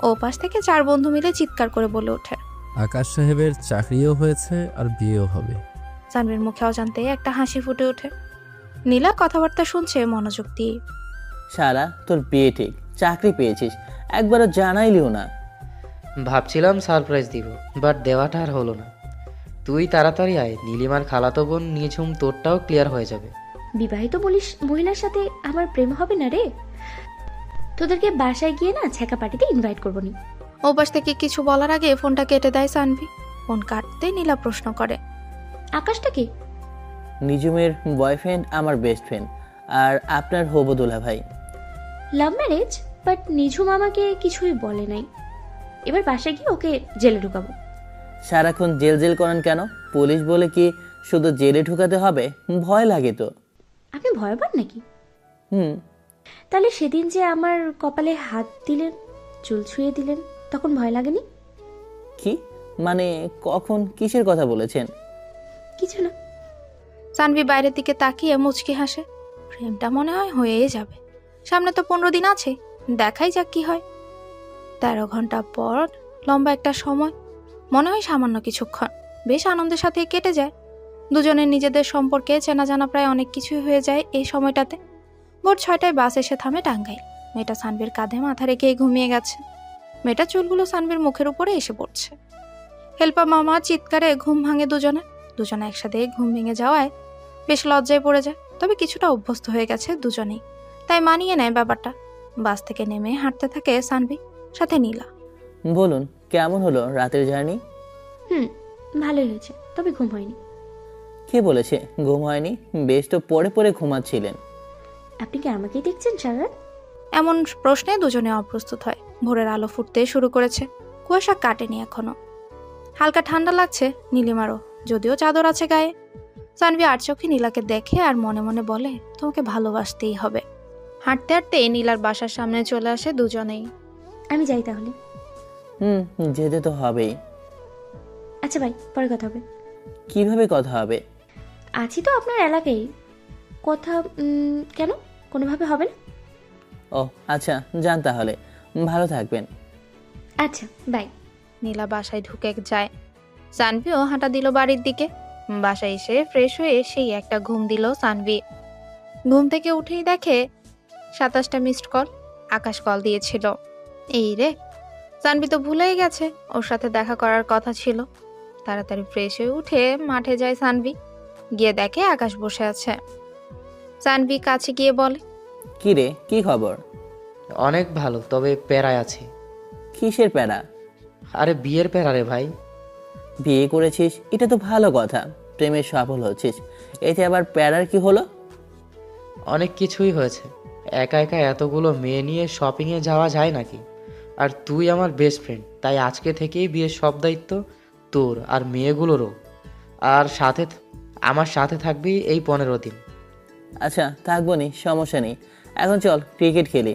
ও পাশ থেকে 4 বন্ধু মিলে চিৎকার করে বলে ওঠে। আকাশ সাহেবের চাকরিও হয়েছে আর বিয়েও হবে। সানভির মুখে অজান্তেই একটা হাসি ফুটে ওঠে। নীলা কথাবার্তা শুনছে মনোযোগ দিয়ে। সারা, তোর বিয়ে ঠিক, চাকরি পেয়েছিস, একবারও জানাইলিও না। ভাবছিলাম সারপ্রাইজ দিব, বাট দেওয়াটা আর হলো না। তুই তাড়াতাড়ি আয়, নীলিমার খালাতো বোন নিঝুম তোরটাও ক্লিয়ার হয়ে যাবে। বিবাহিত মহিলার সাথে আমার প্রেম হবে না রে। তোদেরকে বাসায় গিয়ে না ছ্যাঁকা পার্টিতে ইনভাইট করবো নি। ওপাশ থেকে কিছু বলার আগে ফোনটা কেটে দেয় সানভি। ফোন কাটতে নীলা প্রশ্ন করে, আকাশটা কি? নিজুমের বয়ফ্রেন্ড, আমার বেস্ট ফ্রেন্ড, আর আপনার হবু দুলা ভাই। লাভ ম্যারেজ, বাট নিঝুম আমাকে কিছুই বলে নাই। এবার বাসায় গিয়ে ওকে জেলে ঢুকাবো। সারাক্ষণ জেল জেল করেন কেন? পুলিশ বলে কি শুধু জেলে ঢুকাতে হবে? ভয় লাগে তো। আপনি ভয় পান নাকি? হুম। তাহলে সেদিন যে আমার কপালে হাত দিলেন, চুল ছুঁয়ে দিলেন, তখন ভয় লাগেনি? কি মানে, কখন, কিসের কথা বলেছেন? কিছু না। সানভি বাইরের দিকে তাকিয়ে মুচকি হাসে। প্রেমটা মনে হয় হয়েই যাবে। সামনে তো 15 দিন আছে, দেখাই যাক কি হয়। 13 ঘন্টা পর লম্বা একটা সময়, মনে হয় সামান্য কিছুক্ষণ, বেশ আনন্দের সাথে কেটে যায়। দুজনের নিজেদের সম্পর্কে চেনা জানা প্রায় অনেক কিছুই হয়ে যায় এই সময়টাতে। ভোর 6টায় বাস এসে থামে টাঙ্গাইল। মেয়েটা সানভির কাঁধে মাথা রেখে ঘুমিয়ে গেছে। মেয়েটা চুলগুলো সানভির মুখের উপরে এসে পড়ছে। হেল্পার মামা চিৎকারে ঘুম ভাঙে দুজনে একসাথে ঘুম ভেঙে যাওয়ায় বেশ লজ্জায় পড়ে যায়। তবে কিছুটা অভ্যস্ত হয়ে গেছে দুজনেই, তাই মানিয়ে নেয় ব্যাপারটা। বাস থেকে নেমে হাঁটতে থাকে সানভি, সাথে নীলা। বলুন, কেমন হলো রাতের জার্নি? ভালোই হয়েছে, তবে ঘুম হয়নি। কে বলেছে ঘুম হয়নি? বেশ তো পড়ে পড়ে ঘুমাচ্ছিলেন। আপনি কি আমাকেই দেখছেন সারা রাত? এমন প্রশ্নে দুজনে অপ্রস্তুত হয়। ভোরের আলো ফুটতে শুরু করেছে, কুয়াশা কাটেনি এখনো। হালকা ঠান্ডা লাগছে নীলিমারও, যদিও চাদর আছে গায়ে। সানভি আর চোখে নীলাকে দেখে আর মনে মনে বলে, তোমাকে ভালোবাসতেই হবে। হাঁটতে হাঁটতে নীলার বাসার সামনে চলে আসে দুজনেই। আমি যাই তাহলে। যেতে তো হবেই। আচ্ছা ভাই, পরে কথা হবে। কিভাবে কথা হবে? আছি তো আপনার এলাকায়। কথা কেন, কোনোভাবে হবে না? ও আচ্ছা, যান তাহলে, ভালো থাকবেন। আচ্ছা বাই। নীলা বাসায় ঢুকে যায়। সানভিও হাঁটা দিল বাড়ির দিকে। বাসায় এসে ফ্রেশ হয়ে সেই একটা ঘুম দিল সানভি। ঘুম থেকে উঠেই দেখে 27টা মিসড কল। আকাশ কল দিয়েছিল। এই রে, সানভি তো ভুলেই গেছে ওর সাথে দেখা করার কথা ছিল। তাড়াতাড়ি ফ্রেশ হয়ে উঠে মাঠে যায় সানভি। গিয়ে দেখে আকাশ বসে আছে। সানভি কাছে গিয়ে বলে, কি রে, কি খবর? অনেক ভালো, তবে প্যারায় আছে। কিসের প্যারা? আরে বিয়ের প্যারা রে ভাই। বিয়ে করেছিস, এটা তো ভালো কথা। প্রেমে সফল হচ্ছিস, এতে আবার প্যারার কি হলো? অনেক কিছুই হয়েছে। একা একা এতগুলো মেয়ে নিয়ে শপিংয়ে যাওয়া যায় নাকি? আর তুই আমার বেস্ট ফ্রেন্ড, তাই আজকে থেকেই বিয়ের সব দায়িত্ব তোর আর মেয়েগুলোরও। আর আমার সাথে থাকবি এই 15 দিন। আচ্ছা থাকবো নি, সমস্যা নেই। এখন চল ক্রিকেট খেলি।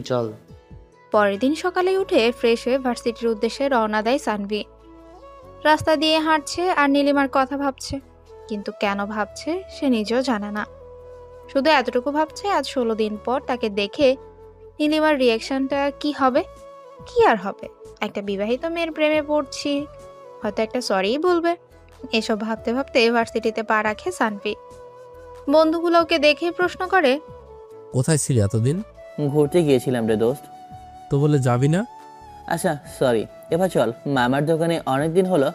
চল। পরের দিন সকালে উঠে ফ্রেশ হয়ে ভার্সিটির উদ্দেশ্যে রওনা দেয় সানভি। রাস্তা দিয়ে হাঁটছে আর নীলিমার কথা ভাবছে, কিন্তু কেন ভাবছে সে নিজেও জানে না। শুধু এতটুকু ভাবছে, আজ 16 দিন পর তাকে দেখে নীলিমার রিয়াকশনটা কি হবে। কি আর হবে, একটা বিবাহিত মেয়ের প্রেমে পড়ছি, হয়তো একটা সরিই বলবে। এসব ভাবতে ভাবতে ভার্সিটিতে পা রাখে সানভি। বন্ধুগুলো ওকে দেখে প্রশ্ন করে, কোথায় ছিলি এতদিন? ঘুরতে গিয়েছিলাম রে দোস্ত। তো বলে যাবি না? আচ্ছা সরি, এবার চল মামার দোকানে, অনেকদিন হলো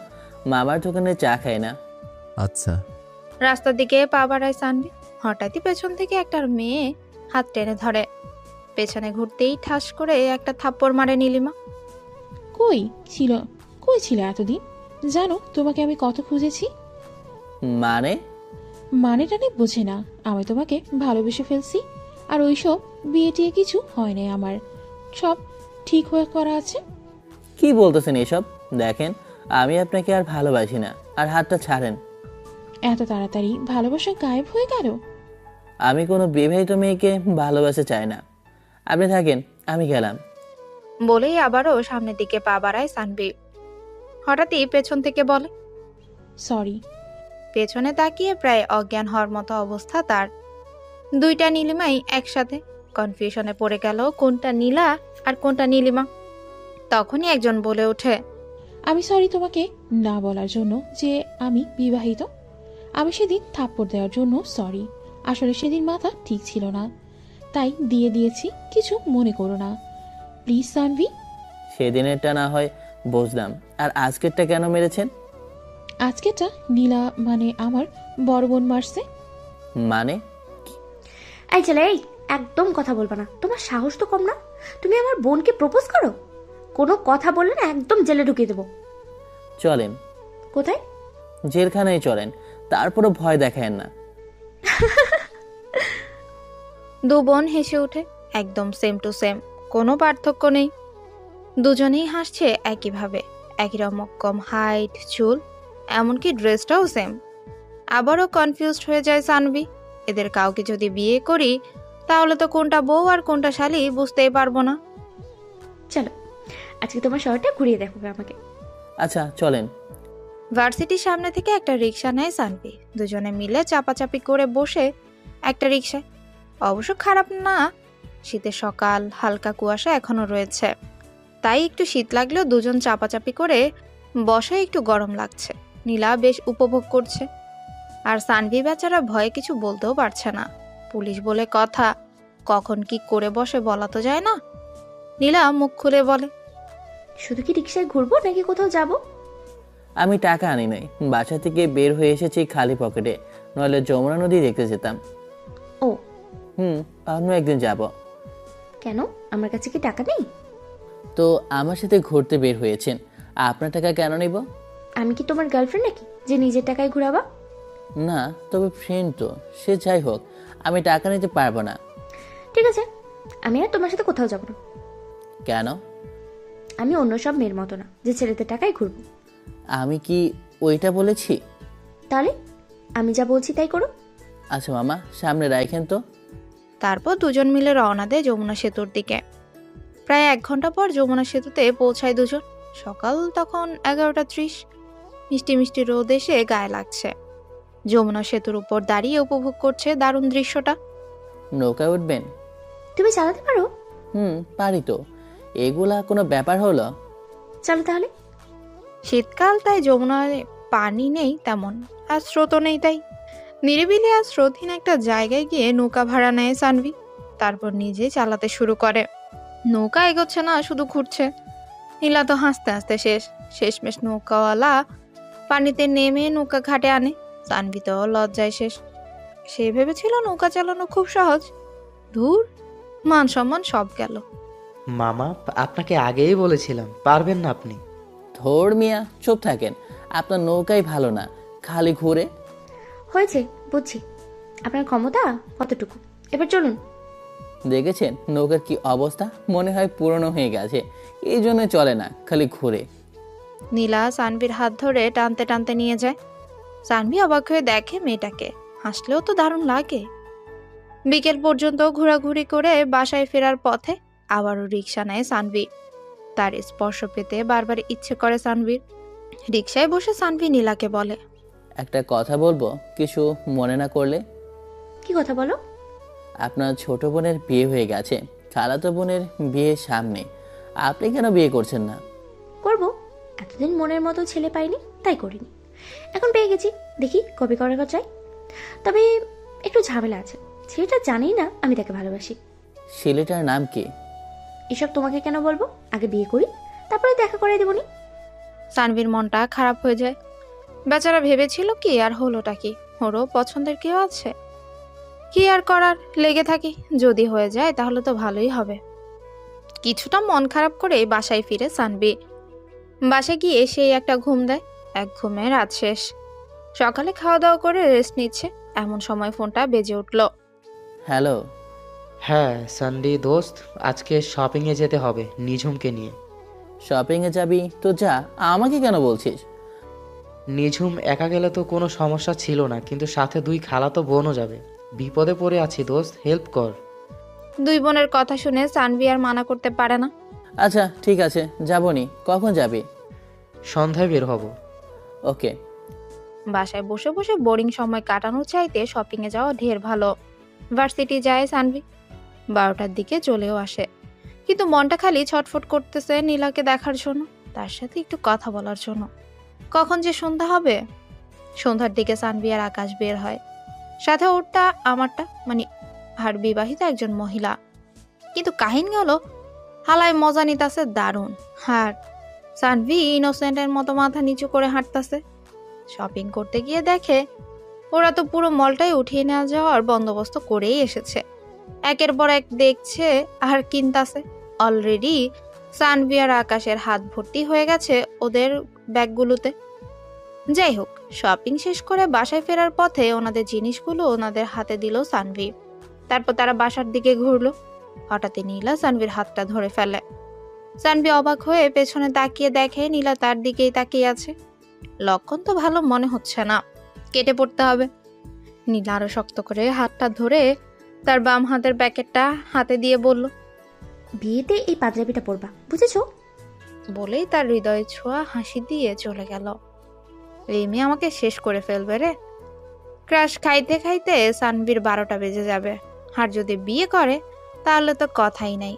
মামার দোকানে চা খাই না। আচ্ছা। রাস্তার দিকে পা বাড়ায় সানভি। হঠাৎই পেছন থেকে একটা মেয়ে হাত টেনে ধরে। পেছনে ঘুরতেই ঠাস করে একটা থাপ্পড় মারে নীলিমা। কই ছিল এতদিন? জানো তোমাকে আমি কত খুঁজেছি। মানে? মানেটা নিয়ে বোঝে না, আমি তোমাকে ভালোবেসে ফেলছি। আর ওইসব বিয়ে টিয়ে কিছু হয় নাই আমার, সব ঠিক হয়ে করা আছে। কি বলতেছেন এসব? দেখেন, আমি আপনাকে আর ভালোবাসি না, আর হাতটা ছাড়েন। এত তাড়াতাড়ি ভালোবাসা গায়েব হয়ে গেল? আমি কোনো বিবাহিত মেয়েকে ভালোবাসতে চাই না। আপনি থাকেন, আমি গেলাম। বলেই আবারও সামনের দিকে পা বাড়ায় সানভি। হঠাৎই পেছন থেকে বলে, সরি। পেছনে তাকিয়ে প্রায় অজ্ঞান হওয়ার মতো অবস্থা তার। দুইটা নীলিমাই একসাথে। কনফিউশনে পড়ে গেল কোনটা নীলা আর কোনটা নীলিমা। তখনই একজন বলে ওঠে, আমি সরি তোমাকে না বলার জন্য যে আমি বিবাহিত। আমি সেদিন থাপ্পড় দেওয়ার জন্য সরি। আসলে সেদিন মাথা ঠিক ছিল না, তাই দিয়ে দিয়েছি, কিছু মনে করো না প্লিজ সানভি। সেদিনেরটা না হয় বুঝলাম, আর আজকেরটা কেন মেরেছেন? আজকেরটা নীলা মানে আমার বড় বোন মারছে। মানে? এই ছেলে, এই একদম কথা বলবা না। তোমার সাহস তো কম না, তুমি আমার বোনকে প্রপোজ করো? কোনো কথা বললে না একদম জেলে ঢুকিয়ে দেবো। চলেন। কোথায়? জেলখানায় চলেন, তারপরও ভয় দেখায়েন না। দু বোন হেসে ওঠে, একদম সেম টু সেম, কোনো পার্থক্য নেই। দুজনেই হাসছে একইভাবে, একই রকম হাইট, চুল, এমনকি ড্রেসটাও সেম। আবারও কনফিউজড হয়ে যায় সানভি। এদের কাউকে যদি বিয়ে করি তাহলে তো কোনটা বউ আর কোনটা শালি বুঝতেই পারবো না। চলো, আজকে তোমার শহরটা ঘুরিয়ে দেখাবে আমাকে। আচ্ছা চলেন। ভার্সিটির সামনে থেকে একটা রিক্সা নেয় সানভি। দুজনে মিলে চাপাচাপি করে বসে একটা রিক্সায়। অবশ্য খারাপ না, শীতের সকাল, হালকা কুয়াশা এখনো রয়েছে, তাই একটু শীত লাগলেও দুজন চাপাচাপি করে বসায় একটু গরম লাগছে। নীলা বেশ উপভোগ করছে, আর সানভি বেচারা ভয়ে কিছু বলতেও পারছে না। পুলিশ বলে কথা, কখন কি করে বসে বলা তো যায় না। নীলা মুখ খুলে বলে, শুধু কি রিক্সায় ঘুরবো নাকি কোথাও যাব? আমি টাকা আনি নাই, বাসা থেকে বের হয়ে এসেছি খালি পকেটে, নইলে যমুনা নদী দেখতে যেতাম। ও অন্য একদিন যাব। কেন, আমার কাছে কি টাকা নেই? তো আমার সাথে ঘুরতে বের হয়েছেন, আপনার টাকা কেন নেব? আমি কি তোমার গার্লফ্রেন্ড নাকি যে নিজের টাকায় ঘুরাবা? না, তবে ফ্রেন্ড তো, সে যাই হোক, আমি টাকা নিতে পারবো না। ঠিক আছে, আমি আর তোমার সাথে কোথাও যাব না। কেন? আমি অন্য সব মেয়ের মতো না যে ছেলেদের টাকায় ঘুরবো। আমি কি ওইটা বলেছি? তাহলে আমি যা বলছি তাই করো। আচ্ছা মামা, সামনে রাখেন তো। তারপর দুজন মিলে রওনা দেয় যমুনা সেতুর দিকে। প্রায় 1 ঘন্টা পর যমুনা সেতুতে পৌঁছায় দুজন। সকাল তখন 11:30। মিষ্টি মিষ্টি রোদ এসে গায়ে লাগছে। যমুনা সেতুর উপর দাঁড়িয়ে উপভোগ করছে দারুণ দৃশ্যটা। নৌকায় উঠবেন? তুমি চালাতে পারো? পারি তো, এগুলা কোনো ব্যাপার হলো? চলো তাহলে। শীতকাল, তাই যমুনায় পানি নেই তেমন, আর স্রোতও নেই, তাই নিরিবিলি আর স্রোতহীন একটা জায়গায় গিয়ে নৌকা ভাড়া নেয় সানভি। তারপর নিজে চালাতে শুরু করে। নৌকা এগোচ্ছে না, শুধু ঘুরছে। নীলা তো হাসতে হাসতে শেষমেশ নৌকাওয়ালা পানিতে নেমে নৌকা ঘাটে আনে। সানভি তো লজ্জায় শেষ। সে ভেবেছিল নৌকা চালানো খুব সহজ। ধুর, মান সম্মান সব গেল। মামা, আপনাকে আগেই বলেছিলাম পারবেন না আপনি। ধর মিয়া, চুপ থাকেন, আপনার নৌকাই ভালো না, খালি ঘুরে। হয়েছে, বুঝছি আপনার ক্ষমতা কতটুকু। এবার চলুন। দেখেছেন নৌকার কি অবস্থা? মনে হয় পুরনো হয়ে গেছে, এই জন্য চলে না, খালি ঘুরে। নীলা সানভির হাত ধরে টানতে টানতে নিয়ে যায়। সানভি অবাক হয়ে দেখে মেয়েটাকে, হাসলেও তো দারুণ লাগে। বিকেল পর্যন্ত ঘোরাঘুরি করে বাসায় ফেরার পথে আবারও রিক্সা নেয় সানভি। তার স্পর্শ পেতে বারবার ইচ্ছে করে সানভির। রিক্সায় বসে সানভি নীলাকে বলে, একটা কথা বলবো, কিছু মনে না করলে? কি কথা বলো? আপনার ছোট বোনের বিয়ে হয়ে গেছে, খালাতো বোনের বিয়ে সামনে, আপনি কেন বিয়ে করছেন না? করব, এতদিন মনের মতো ছেলে পাইনি তাই করিনি। এখন পেয়ে গেছি, দেখি কবে করার চাই। তবে একটু ঝামেলা আছে, ছেলেটা জানেই না আমি তাকে ভালোবাসি। ছেলেটার নাম কি? এসব তোমাকে কেন বলবো, আগে বিয়ে করি তারপরে দেখা করাই দেবনি। সানভির মনটা খারাপ হয়ে যায়। বেচারা ভেবেছিল কি আর হলোটা কি, ওরও পছন্দের কেউ আছে। কি আর করার, লেগে থাকি, যদি হয়ে যায় তাহলে তো ভালোই হবে। কিছুটা মন খারাপ করে বাসায় ফিরে সানভি। বাসায় গিয়ে সেই একটা ঘুম দেয়। এক ঘুমে রাত শেষ। সকালে খাওয়া দাওয়া করে রেস্ট নিচ্ছে, এমন সময় ফোনটা বেজে উঠল। হ্যালো। হ্যাঁ সানডি দোস্ত, আজকে শপিংয়ে যেতে হবে নিঝুমকে নিয়ে। শপিংয়ে যাবি তো যা, আমাকে কেন বলছিস? নিঝুম একা গেলে তো কোনো সমস্যা ছিল না, কিন্তু সাথে 2 খালাতো বোনও যাবে। বিপদে পড়ে আছি দোস্ত, হেল্প কর। 2 বোনের কথা শুনে সানভি আর মানা করতে পারে না। আচ্ছা ঠিক আছে, যাবনি। কখন যাবি? সন্ধ্যায় বের হব। ওকে। বাসায় বসে বসে বোরিং সময় কাটানোর চাইতে শপিংয়ে যাওয়া ঢের ভালো। ভার্সিটি যায় সানভি, 12টার দিকে চলেও আসে। কিন্তু মনটা খালি ছটফট করতেছে নীলাকে দেখার জন্য। তার সাথে একটু কথা বলার জন্য। কখন যে সন্ধ্যা হবে। সন্ধ্যার দিকে সানভি আর আকাশ বের হয়, সাথে ওরটা আমারটা, মানে আর বিবাহিত একজন মহিলা। কিন্তু কাহিনী হলো হালায় মজা নিতাছে দারুণ, আর সানভি ইনোসেন্টের মতো মাথা নিচু করে হাঁটতাছে। শপিং করতে গিয়ে দেখে ওরা তো পুরো মলটাই উঠিয়ে নেওয়া যাওয়ার বন্দোবস্ত করেই এসেছে। একের পর এক দেখছে আর কিনতাছে। অলরেডি সানভি আর আকাশের হাত ভর্তি হয়ে গেছে ওদের ব্যাগগুলোতে। যাই হোক, শপিং শেষ করে বাসায় ফেরার পথে ওনাদের জিনিসগুলো ওনাদের হাতে দিল সানভি। তারপর তারা বাসার দিকে ঘুরলো। হঠাৎই নীলা সানভির হাতটা ধরে ফেলে। সানভি অবাক হয়ে পেছনে তাকিয়ে দেখে নীলা তার দিকেই তাকিয়ে আছে। লক্ষণ তো ভালো মনে হচ্ছে না, কেটে পড়তে হবে। নীলা আরো শক্ত করে হাতটা ধরে তার বাম হাতের প্যাকেটটা হাতে দিয়ে বলল, বিয়েতে এই পাঞ্জাবিটা পরবা, বুঝেছো? বলেই তার হৃদয়ে ছোঁয়া হাসি দিয়ে চলে গেল। এই মেয়ে আমাকে শেষ করে ফেলবে রে। ক্রাশ খাইতে খাইতে সানভির 12টা বেজে যাবে। আর যদি বিয়ে করে তাহলে তো কথাই নাই।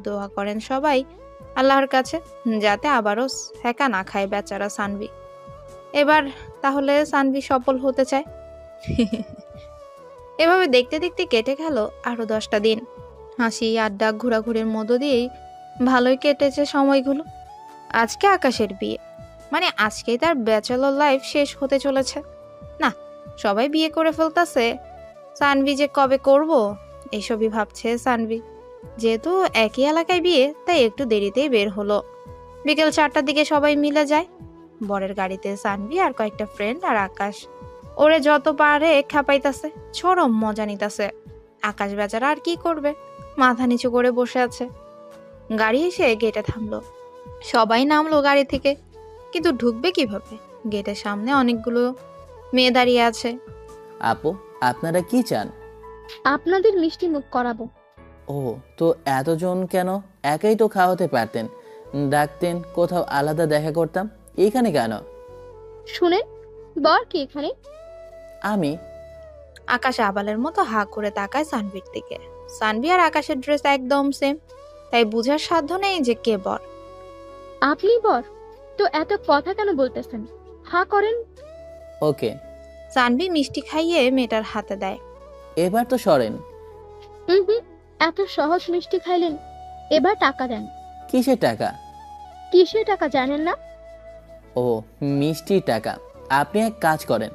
দোয়া করেন সবাই আল্লাহর কাছে যাতে আবারও একা না খায় বেচারা সানভি। এবার তাহলে সানভি সফল হতে চায়। এভাবে দেখতে দেখতে কেটে গেল আরো 10টা দিন। হাসি আড্ডা ঘোরাঘুরির মধ্য দিয়েই ভালোই কেটেছে সময়গুলো। আজকে আকাশের বিয়ে, মানে আজকেই তার ব্যাচেলর লাইফ শেষ হতে চলেছে। না, সবাই বিয়ে করে ফেলতেছে, সানভি যে কবে করব এইসবই ভাবছে সানভি। যেহেতু একই এলাকায় বিয়ে, তাই একটু দেরিতেই বের হলো। বিকেল 4টার দিকে সবাই মিলে যায়। বরের গাড়িতে সানভি আর কয়েকটা ফ্রেন্ড আর আকাশ। ওরে যত পারে খাপাইতাছে, চরম মজা নিতাছে। আকাশ বেচারা আর কি করবে, মাথা নিচু করে বসে আছে। গাড়ি এসে গেটে থামলো। সবাই নামলো গাড়ি থেকে, কিন্তু ঢুকবে কিভাবে? গেটের সামনে অনেকগুলো মেয়ে দাঁড়িয়ে আছে। আপু, আপনারা কি চান? আপনাদের মিষ্টি মুখ করাবো। ও, তো এতজন কেন? একাই তো খাওয়াতে পারতেন, ডাকতেন, কোথাও আলাদা দেখা করতাম। এইখানে কেন? শুনেন, বর কি এখানে? আমি? আকাশ আবালের মতো হা করে তাকায় সানভির দিকে। সানভি আর আকাশের ড্রেস একদম সেম, তাই বুঝার সাধ্য নেই যে কে বর। আপনি বর? তো এত কথা কেন বলতেছেন? হা করেন। ওকে। সানভি মিষ্টি খাইয়ে মেয়েটার হাতে দেয়। এবার তো সরেন। হুম, এত সহজ মিষ্টি খাইলেন, এবার টাকা দেন। কিসের টাকা? কিসের টাকা জানেন না? ও, মিষ্টির টাকা। আপনি এক কাজ করেন,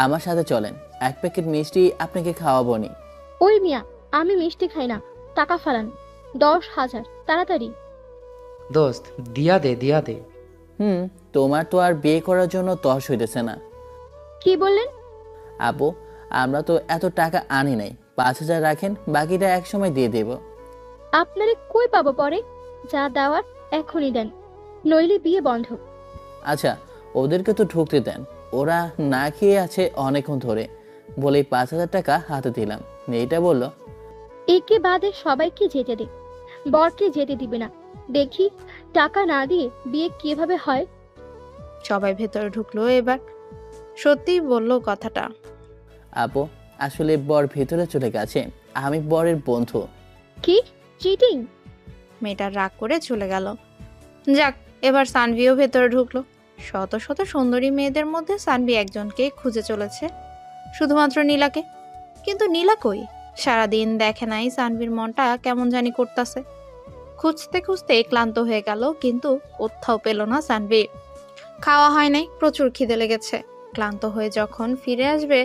আমার সাথে চলেন, 1 প্যাকেট মিষ্টি আপনাকে খাওয়াবো নি। ওই মিয়া, আমি মিষ্টি খাই না, টাকা ফালান। 10,000 তাড়াতাড়ি। দোস্ত, দিয়া দে দিয়া দে। তোমার তো আর বিয়ে করার জন্য তস হইতেছে না। কি বললেন? আপু, আমরা তো এত টাকা আনি নাই। 5,000 রাখেন, বাকিটা এক সময় দিয়ে দেব। আপনারে কই পাবো পরে? যা দেওয়ার এখনই দেন, নইলে বিয়ে বন্ধ। আচ্ছা, ওদেরকে তো ঢুকতে দেন, ওরা না খেয়ে আছে অনেকক্ষণ ধরে। বলেই 5,000 টাকা হাতে দিলাম। মেয়েটা বলল, একে বাদে সবাইকে যেতে দে, বরকে যেতে দিবে না। দেখি টাকা না দিয়ে বিয়ে কিভাবে হয়। সবাই ভেতরে ঢুকলো। এবার সত্যিই বলল কথাটা। আপু, আসলে বর ভেতরে চলে গেছে, আমি বরের বন্ধু। কি চিটিং? মেয়েটা রাগ করে চলে গেল। যাক, এবার সানভিও ভেতরে ঢুকলো। শত শত সুন্দরী মেয়েদের মধ্যে সানভি একজনকে খুঁজে চলেছে, শুধুমাত্র নীলাকে। কিন্তু নীলা কই? সারাদিন দেখে নাই। সানভির মনটা কেমন জানি করতেছে। খুঁজতে খুঁজতে ক্লান্ত হয়ে গেল, কিন্তু কোথাও পেল না সানভি। খাওয়া হয় নাই, প্রচুর খিদে লেগেছে। ক্লান্ত হয়ে যখন ফিরে আসবে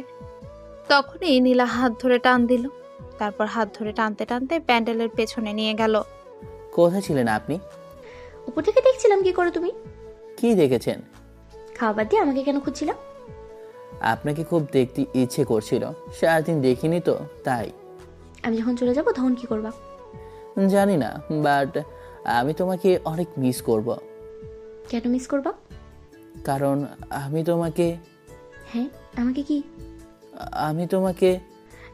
তখনই নীলা হাত ধরে টান দিল। তারপর হাত ধরে টানতে টানতে প্যান্ডেলের পেছনে নিয়ে গেল। কোথায় ছিলেন আপনি? উপর থেকে দেখছিলাম কি করে তুমি। কি দেখেছেন? খাওয়া বাদ দিয়ে আমাকে কেন খুঁজছিলাম? আপনাকে খুব দেখতে ইচ্ছে করছিল, সারাদিন দেখিনি তো তাই। আমি যখন চলে যাব তখন কি করবা? জানি না, বাট আমি তোমাকে অনেক মিস করব। কেন মিস করবা? কারণ আমি তোমাকে হ্যাঁ, আমাকে কি? আমি তোমাকে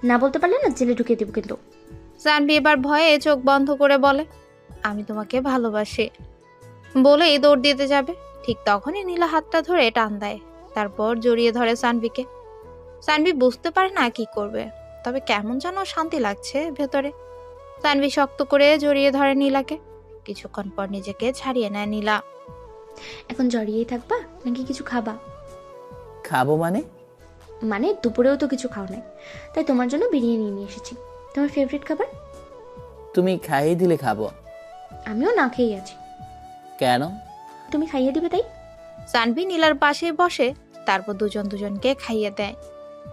না বলতে পারলে না জেলে ঢুকিয়ে দেবো কিন্তু। সানভি এবার ভয়ে চোখ বন্ধ করে বলে, আমি তোমাকে ভালোবাসি। বলেই দৌড় দিতে যাবে, ঠিক তখনই নীলা হাতটা ধরে টান দেয়। তারপর জড়িয়ে ধরে সানভিকে। সানভি বুঝতে পারে না কি করবে, তবে কেমন যেন শান্তি লাগছে ভেতরে। সানভি শক্ত করে জড়িয়ে ধরে নীলাকে। কিছুক্ষণ পর নিজেকে ছাড়িয়ে নেয় নীলা। এখন জড়িয়েই থাকবা নাকি কিছু খাবা? খাবো মানে? মানে দুপুরেও তো কিছু খাও নাই, তাই তোমার জন্য বিরিয়ানি নিয়ে এসেছি। তোমার ফেভারিট খাবার? তুমি খাইয়ে দিলে খাবো। আমিও না খেয়েই আছি। কেন? তুমি খাইয়ে দিবে তাই। সানভি নীলার পাশে বসে, তারপর দুজন দুজনকে খাইয়ে দেয়।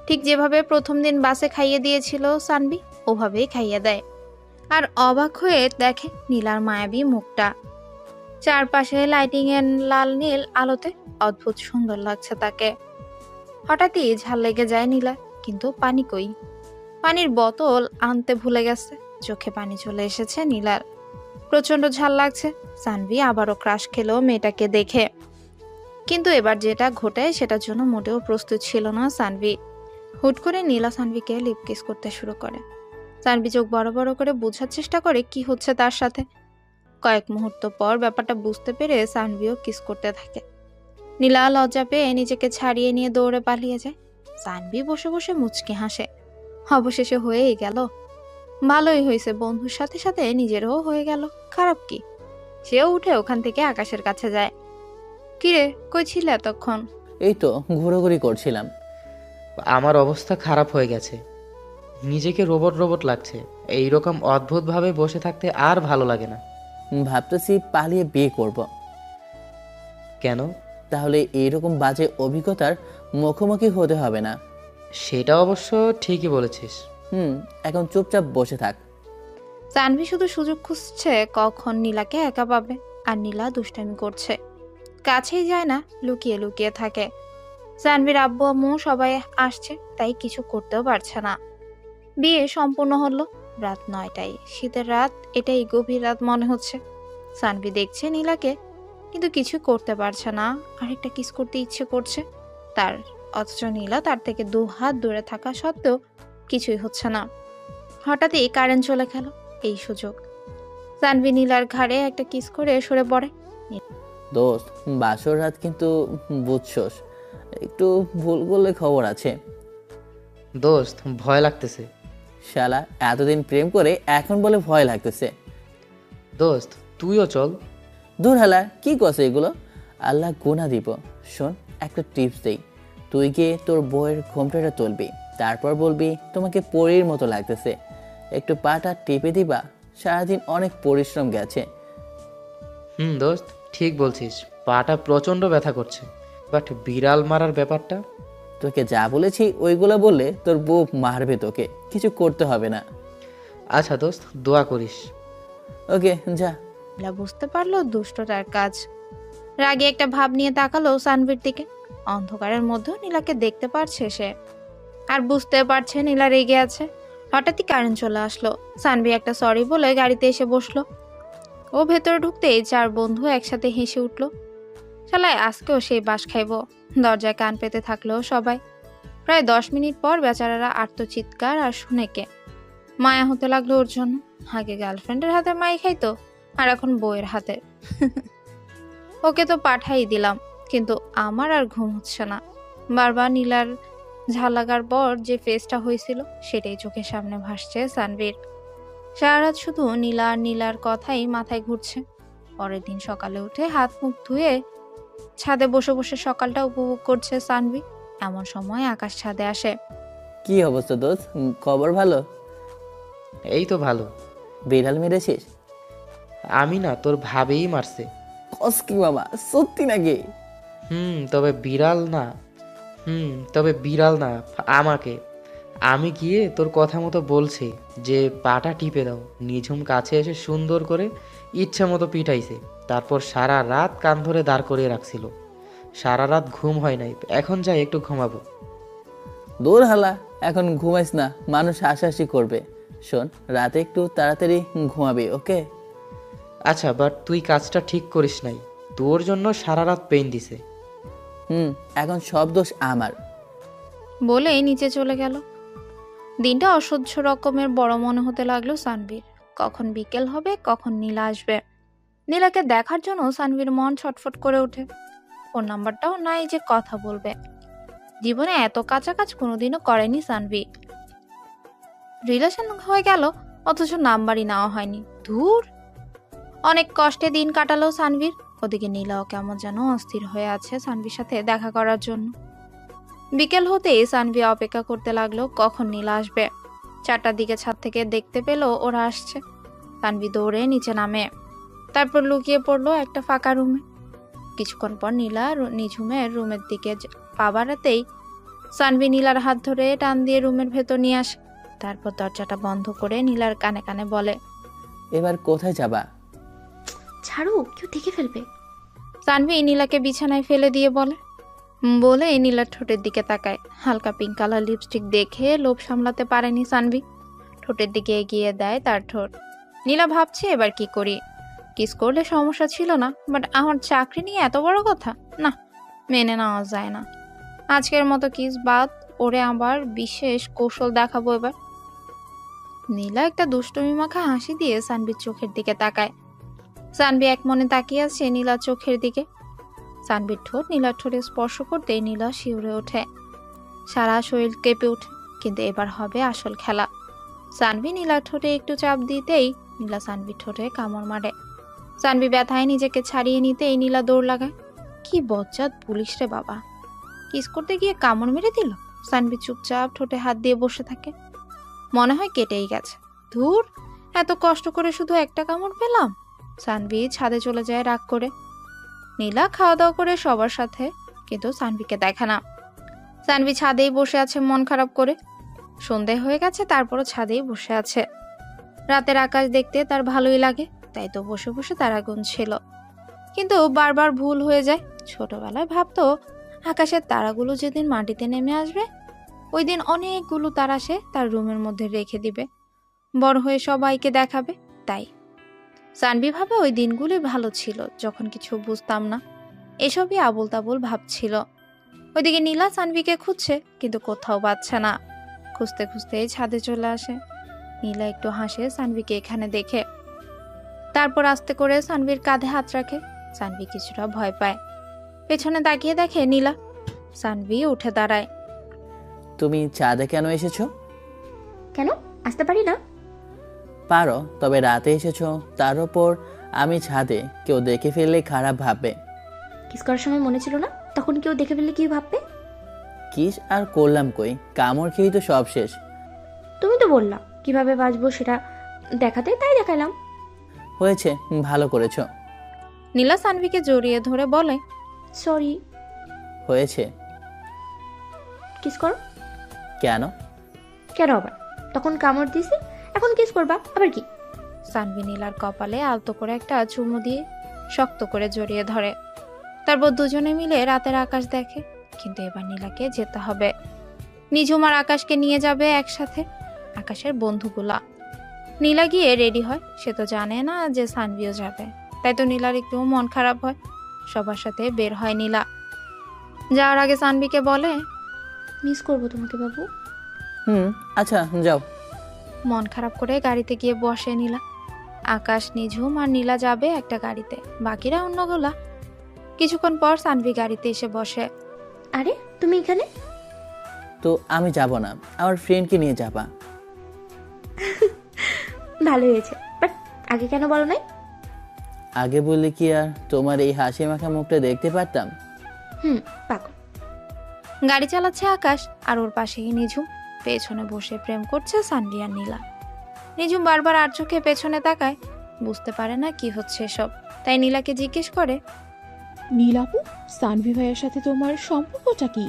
ঠিক যেভাবে প্রথম দিন বাসে খাইয়ে দিয়েছিল সানভি, ওভাবেই খাইয়ে দেয়। আর অবাক হয়ে দেখে নীলার মায়াবী মুখটা। চারপাশে লাইটিং এর লাল নীল আলোতে অদ্ভুত সুন্দর লাগছে তাকে। হঠাৎই ঝাল লেগে যায় নীলা, কিন্তু পানি কই? পানির বোতল আনতে ভুলে গেছে। চোখে পানি চলে এসেছে নীলার। প্রচন্ড ঝাল লাগছে। সানভি আবারও ক্রাশ খেলো মেয়েটাকে দেখে, কিন্তু এবার যেটা ঘটে সেটার জন্য মোটেও প্রস্তুত ছিল না সানভি। হুট করে নীলা সানভিকে লিপ কিস করতে শুরু করে। সানভি চোখ বড় বড় করে বোঝার চেষ্টা করে কি হচ্ছে তার সাথে। কয়েক মুহূর্ত পর ব্যাপারটা বুঝতে পেরে সানভিও কিস করতে থাকে। নীলা লজ্জা পেয়ে নিজেকে ছাড়িয়ে নিয়ে দৌড়ে পালিয়ে যায়। সানভি বসে বসে মুচকি হাসে। অবশেষে হয়েই গেল। ভালোই হয়েছে, বন্ধুর সাথে সাথে নিজেরও হয়ে গেল। খারাপ কি? সেও উঠে ওখান থেকে আকাশের কাছে যায়। কিরে, কই ছিলে এতক্ষণ? এই তো ঘোরাঘুরি করছিলাম। আমার অবস্থা খারাপ হয়ে গেছে, নিজেকে রোবট রোবট লাগছে। এইরকম অদ্ভুতভাবে বসে থাকতে আর ভালো লাগে না। ভাবতেছি পালিয়ে বিয়ে করব। কেন? তাহলে এইরকম বাজে অভিজ্ঞতার মুখোমুখি হতে হবে না। সেটা অবশ্য ঠিকই বলেছিস। এখন চুপচাপ বসে থাক। সানভি শুধু সুযোগ খুঁজছে কখন নীলাকে একা পাবে, আর নীলা দুষ্টামি করছে। কাছেই যায় না, লুকিয়ে লুকিয়ে থাকে। সানভির আব্বু আম্মু সবাই আসছে, তাই কিছু করতেও পারছে না। বিয়ে সম্পূর্ণ হলো রাত 9টায়। শীতের রাত, এটাই গভীর রাত মনে হচ্ছে। সানভি দেখছে নীলাকে, কিন্তু কিছু করতে পারছে না। আরেকটা কিস করতে ইচ্ছে করছে তার, অথচ নীলা তার থেকে 2 হাত দূরে থাকা সত্ত্বেও কিছুই হচ্ছে না। হঠাৎই কারেন্ট চলে গেল। এই সুযোগ। সানভি নীলার ঘাড়ে একটা কিস করে সরে পড়ে। দোস্ত, বাসর রাত কিন্তু বুঝছোস, একটু ভুল করলে খবর আছে। দোস্ত, ভয় লাগতেছে। শালা এতদিন প্রেম করে এখন বলে ভয় লাগতেছে। দোস্ত, তুইও চল। দূর হালা, কি কছে এগুলো? আল্লাহ গুনাহ দিব। শোন, একটা টিপস দেই। তুই গিয়ে তোর বউয়ের ঘোমটাটা তুলবি, তারপর বলবি তোমাকে পরীর মতো লাগতেছে। একটু পাটা টিপে দিবা। সারাদিন অনেক পরিশ্রম গেছে। দোস্ত, ঠিক বলছিস। পাটা প্রচন্ড ব্যথা করছে। বাট বিড়াল মারার ব্যাপারটা? তোকে যা বলেছি ওইগুলো বললে তোর বউ মারবে, তোকে কিছু করতে হবে না। আচ্ছা দোস্ত, দোয়া করিস। ওকে, যা। নীলা বুঝতে পারলো দুষ্টটার কাজ। রাগে একটা ভাব নিয়ে তাকালো সানভির দিকে। অন্ধকারের মধ্যে নীলাকে দেখতে পারছে সে, আর বুঝতে পারছে নীলা রেগে আছে। হঠাৎই কারেন্ট চলে আসলো। সানভি একটা সরি বলে গাড়িতে এসে বসলো। ও ভেতরে ঢুকতেই 4 বন্ধু একসাথে হেসে উঠলো। শালায় আজকেও সেই বাস খাইব। দরজায় কান পেতে থাকলো সবাই। প্রায় 10 মিনিট পর বেচারারা আর্তচিৎকার আর শুনে কে মায়া হতে লাগলো ওর জন্য। আগে গার্লফ্রেন্ডের হাতে মাই খাইতো, আর এখন বউয়ের হাতে। ওকে তো পাঠাই দিলাম, কিন্তু আমার আর ঘুম হচ্ছে না। বারবার নীলার ঝাল লাগার পর যে ফেসটা হয়েছিল সেটাই চোখের সামনে ভাসছে সানভীর। সারা রাত শুধু নীলা আর নীলার কথাই মাথায় ঘুরছে। পরের দিন সকালে উঠে হাত মুখ ধুয়ে ছাদে বসে বসে সকালটা উপভোগ করছে সানভি। এমন সময় আকাশ ছাদে আসে। কি অবস্থা দোস্ত, খবর ভালো? এই তো ভালো। বিড়াল মেরেছিস? আমি না, তোর ভাবেই মারছে। কস কি মামা, সত্যি নাকি? তবে বিড়াল না, আমাকে। আমি গিয়ে তোর কথা মতো বলছি যে পাটা টিপে দাও, নিঝুম কাছে এসে সুন্দর করে ইচ্ছা মতো পিটাইছে। তারপর সারা রাত কান ধরে দাঁড় করিয়ে রাখছিল। সারা রাত ঘুম হয় নাই। এখন যাই একটু ঘুমাবো। দূর হালা, এখন ঘুমাইস না, মানুষ হাসাহাসি করবে। শোন, রাতে একটু তাড়াতাড়ি ঘুমাবি, ওকে? আচ্ছা, বাট তুই কাজটা ঠিক করিস নাই। তোর জন্য সারা রাত পেইন দিছে। এখন সব দোষ আমার। বলে নিচে চলে গেল। দিনটা অসহ্য রকমের বড় মনে হতে লাগলো সানভীর। কখন বিকেল হবে, কখন নীলা আসবে। নীলাকে দেখার জন্য সানভীর মন ছটফট করে ওঠে। ফোন নাম্বারটাও নাই যে কথা বলবে। জীবনে এত কাঁচা কাজ কোনোদিনও করেনি সানভি। রিলেশন হয়ে গেল, অথচ নাম্বারই নেওয়া হয়নি। ধুর। অনেক কষ্টে দিন কাটালো সানভীর। ওদিকে নীলাও কেমন যেন অস্থির হয়ে আছে সানভির সাথে দেখা করার জন্য। বিকেল হতেই সানভি অপেক্ষা করতে লাগলো কখন নীলা আসবে। 4টার দিকে ছাদ থেকে দেখতে পেল ওরা আসছে। সানভি দৌড়ে নিচে নামে, তারপর লুকিয়ে পড়লো একটা ফাঁকা রুমে। কিছুক্ষণ পর নীলা নিঝুমের রুমের দিকে পা বাড়াতেই সানভি নীলার হাত ধরে টান দিয়ে রুমের ভেতর নিয়ে আসে। তারপর দরজাটা বন্ধ করে নীলার কানে কানে বলে, এবার কোথায় যাবা? ছাড়ো, কেউ দেখে ফেলবে। সানভি নীলাকে বিছানায় ফেলে দিয়ে বলে নীলার ঠোঁটের দিকে তাকায়। হালকা পিঙ্ক কালার লিপস্টিক দেখে লোভ সামলাতে পারেনি সানভি, ঠোঁটের দিকে এগিয়ে দেয় তার ঠোঁট। নীলা ভাবছে এবার কি করি, কিস করলে সমস্যা ছিল না, বাট আমার চাকরি নিয়ে এত বড় কথা, না, মেনে নেওয়া যায় না। আজকের মতো কিস বাদ, ওরে আবার বিশেষ কৌশল দেখাবো এবার। নীলা একটা দুষ্টুমি মাখা হাসি দিয়ে সানভির চোখের দিকে তাকায়। সানভি এক মনে তাকিয়ে আছে নীলার চোখের দিকে। সানভির ঠোঁট নীলার ঠোঁটে স্পর্শ করতেই নীলা শিউরে ওঠে, সারা শরীর কেঁপে ওঠে। কিন্তু এবার হবে আসল খেলা। সানভি নীলার ঠোঁটে একটু চাপ দিতেই নীলা সানভির ঠোঁটে কামড় মারে। সানভি ব্যথায় নিজেকে ছাড়িয়ে নিতেই নীলা দৌড় লাগায়। কি বজ্জাত পুলিশ রে বাবা, কিস করতে গিয়ে কামড় মেরে দিল। সানভি চুপচাপ ঠোঁটে হাত দিয়ে বসে থাকে, মনে হয় কেটেই গেছে। ধুর, এত কষ্ট করে শুধু একটা কামড় পেলাম। সানভি ছাদে চলে যায় রাগ করে। নীলা খাওয়া দাওয়া করে সবার সাথে, কিন্তু সানভিকে দেখে না। সানভি ছাদেই বসে আছে মন খারাপ করে। সন্ধে হয়ে গেছে, তারপরও ছাদেই বসে আছে। রাতের আকাশ দেখতে তার ভালোই লাগে, তাই তো বসে বসে তারা গুনছিল। কিন্তু বারবার ভুল হয়ে যায়। ছোটবেলায় ভাবতো আকাশের তারাগুলো যেদিন মাটিতে নেমে আসবে, ওই দিন অনেকগুলো তারা সে তার রুমের মধ্যে রেখে দিবে, বড় হয়ে সবাইকে দেখাবে। তাই সানভি ভাবে ওই দিনগুলোই ভালো ছিল, যখন কিছু বুঝতাম না, এসবই আবোল তাবোল ভাবছিল। ওইদিকে নীলা সানভিকে খুঁজছে, কিন্তু কোথাও পাচ্ছে না। খুঁজতে খুঁজতে ছাদে চলে আসে। নীলা একটু হাসে সানভিকে এখানে দেখে, তারপর আস্তে করে সানভির কাঁধে হাত রাখে। সানভি কিছুটা ভয় পায়, পেছনে তাকিয়ে দেখে নীলা। সানভি উঠে দাঁড়ায়। তুমি চাঁদে কেন এসেছো? কেন আসতে পারি না? পারো, তবে রাতে এসেছো, তার উপর আমি ছাদে, কেউ দেখে ফেললে খারাপ ভাববে। কিস করার সময় মনে ছিল না? তখন কেউ দেখে ফেললে কি ভাববে? কিস আর করলাম কই, কামড় খেয়েই তো সব শেষ। তুমি তো বললা কিভাবে বাঁচবো সেটা দেখাতে, তাই দেখালাম। হয়েছে, ভালো করেছো। নীলা সানভিকে জড়িয়ে ধরে বলে, সরি। হয়েছে। কিস করো। কেন? কেন আবার? তখন কামড় দিছি, এখন কিস করবা আবার কি? সানভি নীলার কপালে আলতো করে একটা চুমু দিয়ে শক্ত করে জড়িয়ে ধরে। তারপর দুজনে মিলে রাতের আকাশ দেখে। কিন্তু এবার নীলাকে যেতে হবে। নিঝুম আর আকাশকে নিয়ে যাবে একসাথে, আকাশের বন্ধুগুলা। নীলা গিয়ে রেডি হয়। সে তো জানে না যে সানভিও যাবে, তাই তো নীলার একটু মন খারাপ হয়। সবার সাথে বের হয় নীলা। যাওয়ার আগে সানভিকে বলে, মিস করবো তোমাকে বাবু। আচ্ছা যাও। মন খারাপ করে গাড়িতে গিয়ে বসে নীলা। আকাশ, নিঝুম আর নীলা যাবে একটা গাড়িতে, বাকিরা অন্যগুলা। কিছুক্ষণ পর সানভি গাড়িতে এসে বসে। আরে তুমি এখানে? তো আমি যাব না, আমার ফ্রেন্ডকে নিয়ে যাবা। ভালো হয়েছে, বাট আগে কেন বলো নাই? আগে বললে কি আর তোমার এই হাসি মাখা মুখটা দেখতে পারতাম? পাগল। গাড়ি চালাচ্ছে আকাশ, আর ওর পাশেই নিঝুম। পেছনে বসে প্রেম করছে সানভি আর নীলা। নিঝুম বারবার আর চোখে পেছনে তাকায়, বুঝতে পারে না কি হচ্ছে এসব। তাই নীলাকে জিজ্ঞেস করে, নীলাপু, সানভি ভাইয়ের সাথে তোমার সম্পর্কটা কি?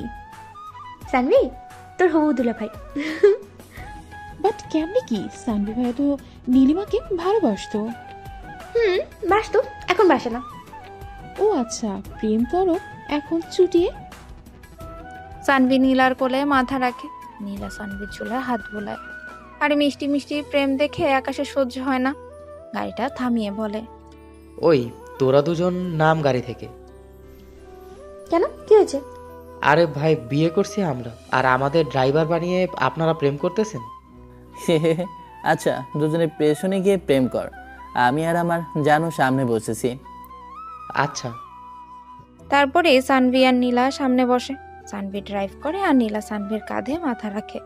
সানভি তোর হবু দুলা ভাই। বাট কেমনে কি? সানভি ভাইয়া তো নীলিমাকে ভালোবাসতো। বাসতো, এখন বাসে না। ও আচ্ছা, প্রেম করো এখন চুটিয়ে? সানভি নীলার কোলে মাথা রাখে। নীলা সানভির চুলে হাত বোলায়। আর মিষ্টি মিষ্টি প্রেম দেখে আকাশে সহ্য হয় না। গাড়িটা থামিয়ে বলে, ওই তোরা দুজন নাম গাড়ি থেকে। কেন, কি হয়েছে? আরে ভাই, বিয়ে করছি আমরা, আর আমাদের ড্রাইভার বানিয়ে আপনারা প্রেম করতেছেন? আচ্ছা, দুজনে পেছনে গিয়ে প্রেম কর, আমি আর আমার জানু সামনে বসেছি। আচ্ছা। তারপরে সানভি আর নীলা সামনে বসে। সানভি ড্রাইভ করে আর নীলা সানভির কাঁধে মাথা রাখে।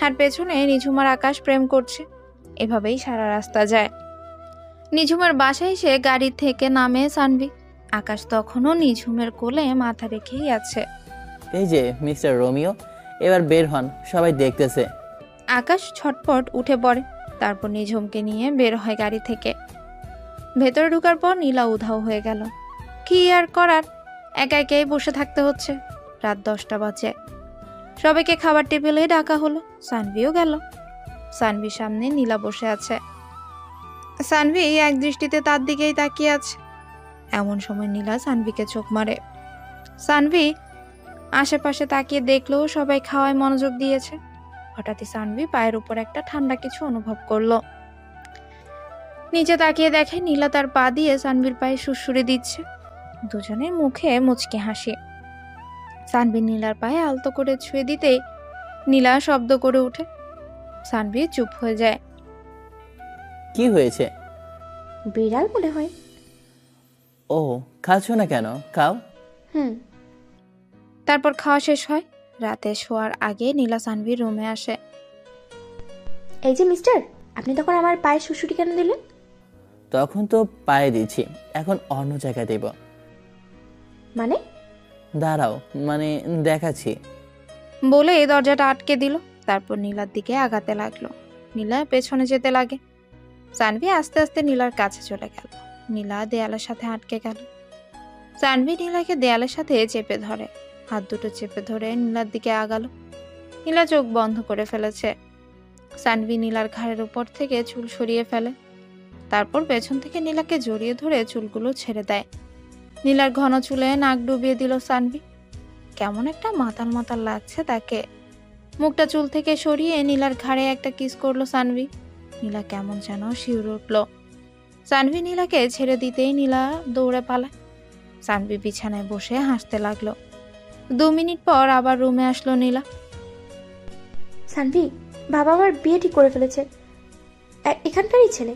আর পেছনে নিঝুমার আকাশ প্রেম করছে। এভাবেই সারা রাস্তা যায়। নিঝুমার বাসায় এসে গাড়ি থেকে নামে সানভি। আকাশ তখনও নিঝুমের কোলে মাথা রেখেই আছে। এই যে মিস্টার রোমিও, এবার বের হন, সবাই দেখতেছে। আকাশ ছটপট উঠে পড়ে, তারপর নিঝুমকে নিয়ে বের হয় গাড়ি থেকে। ভেতরে ঢোকার পর নীলা উধাও হয়ে গেল। কি আর করার, একা একাই বসে থাকতে হচ্ছে। রাত 10টা বাজে। সবাইকে খাবার টেবিলে ডাকা হলো, সানভিও গেল। সানভির সামনে নীলা বসে আছে। সানভি এক দৃষ্টিতে তার দিকেই তাকিয়ে আছে। এমন সময় নীলা সানভিকে চোখ মারে। সানভি আশেপাশে তাকিয়ে দেখলো সবাই খাওয়ায় মনোযোগ দিয়েছে। হঠাৎই সানভি পায়ের উপর একটা ঠান্ডা কিছু অনুভব করলো। নিচে তাকিয়ে দেখে নীলা তার পা দিয়ে সানভির পায়ে সুড়সুড়ি দিচ্ছে। দুজনের মুখে মুচকি হাসি। সানভি নীলার পায়ে আলতো করে ছুঁয়ে দিতেই নীলা শব্দ করে ওঠে। সানভি চুপ হয়ে যায়। কি হয়েছে? বিড়াল মনে হয়। ও, খাচ্ছ না কেন? খাও। তারপর খাওয়া শেষ হয়। রাতে শোয়ার আগে নীলা সানভির রুমে আসে। এই যে মিস্টার, আপনি তখন আমার পায়ে সুশুরি কেন দিলেন? তখন তো পায়ে দিচ্ছি, এখন অন্য জায়গায় দেব। মানে? দাঁড়াও, মানে দেখাচ্ছি। বলে এই দরজাটা আটকে দিল। তারপর নীলার দিকে আগাতে লাগলো। নীলা পেছনে যেতে লাগে। সানভি আস্তে আস্তে নীলার কাছে চলে গেল। নীলা দেয়ালের সাথে আটকে গেল। সানভি নীলাকে দেয়ালের সাথে চেপে ধরে। হাত দুটো চেপে ধরে নীলার দিকে আগালো। নীলা চোখ বন্ধ করে ফেলেছে। সানভি নীলার ঘাড়ের উপর থেকে চুল সরিয়ে ফেলে। তারপর পেছন থেকে নীলাকে জড়িয়ে ধরে চুলগুলো ছেড়ে দেয়। নীলার ঘন চুলে নাক ডুবিয়ে দিল সানভি। কেমন একটা মাতাল মাতাল লাগছে তাকে। মুখটা চুল থেকে সরিয়ে নীলার ঘাড়ে একটা কিস করলো সানভি। নীলা কেমন যেন শিউরে উঠল। সানভি নীলাকে ছেড়ে দিতেই নীলা দৌড়ে পালায়। সানভি বিছানায় বসে হাসতে লাগলো। 2 মিনিট পর আবার রুমে আসলো নীলা। সানভি, বাবা আমার বিয়ে ঠিক করে ফেলেছে। এখানকারই ছেলে।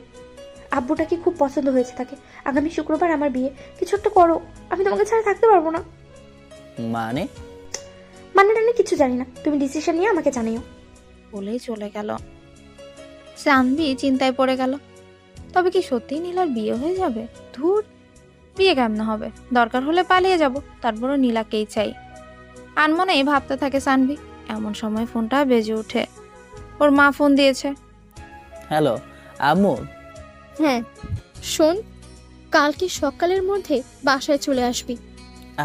আব্বুটাকে খুব পছন্দ হয়েছে তাকে। আগামী শুক্রবার আমার বিয়ে। কিছু একটা করো, আমি তোমাকে ছাড়া থাকতে পারবো না। মানে? মানে টানে কিছু জানি না, তুমি ডিসিশন নিয়ে আমাকে জানিও। বলেই চলে গেল। সানভি চিন্তায় পড়ে গেল। তবে কি সত্যিই নীলার বিয়ে হয়ে যাবে? ধুর, বিয়ে কেমন হবে? দরকার হলে পালিয়ে যাব, তারপরও নীলাকেই চাই। আনমনেই ভাবতে থাকে সানভি। এমন সময় ফোনটা বেজে ওঠে। ওর মা ফোন দিয়েছে। হ্যালো আম্মু। হ্যাঁ শোন, কালকে সকালের মধ্যে বাসায় চলে আসবি।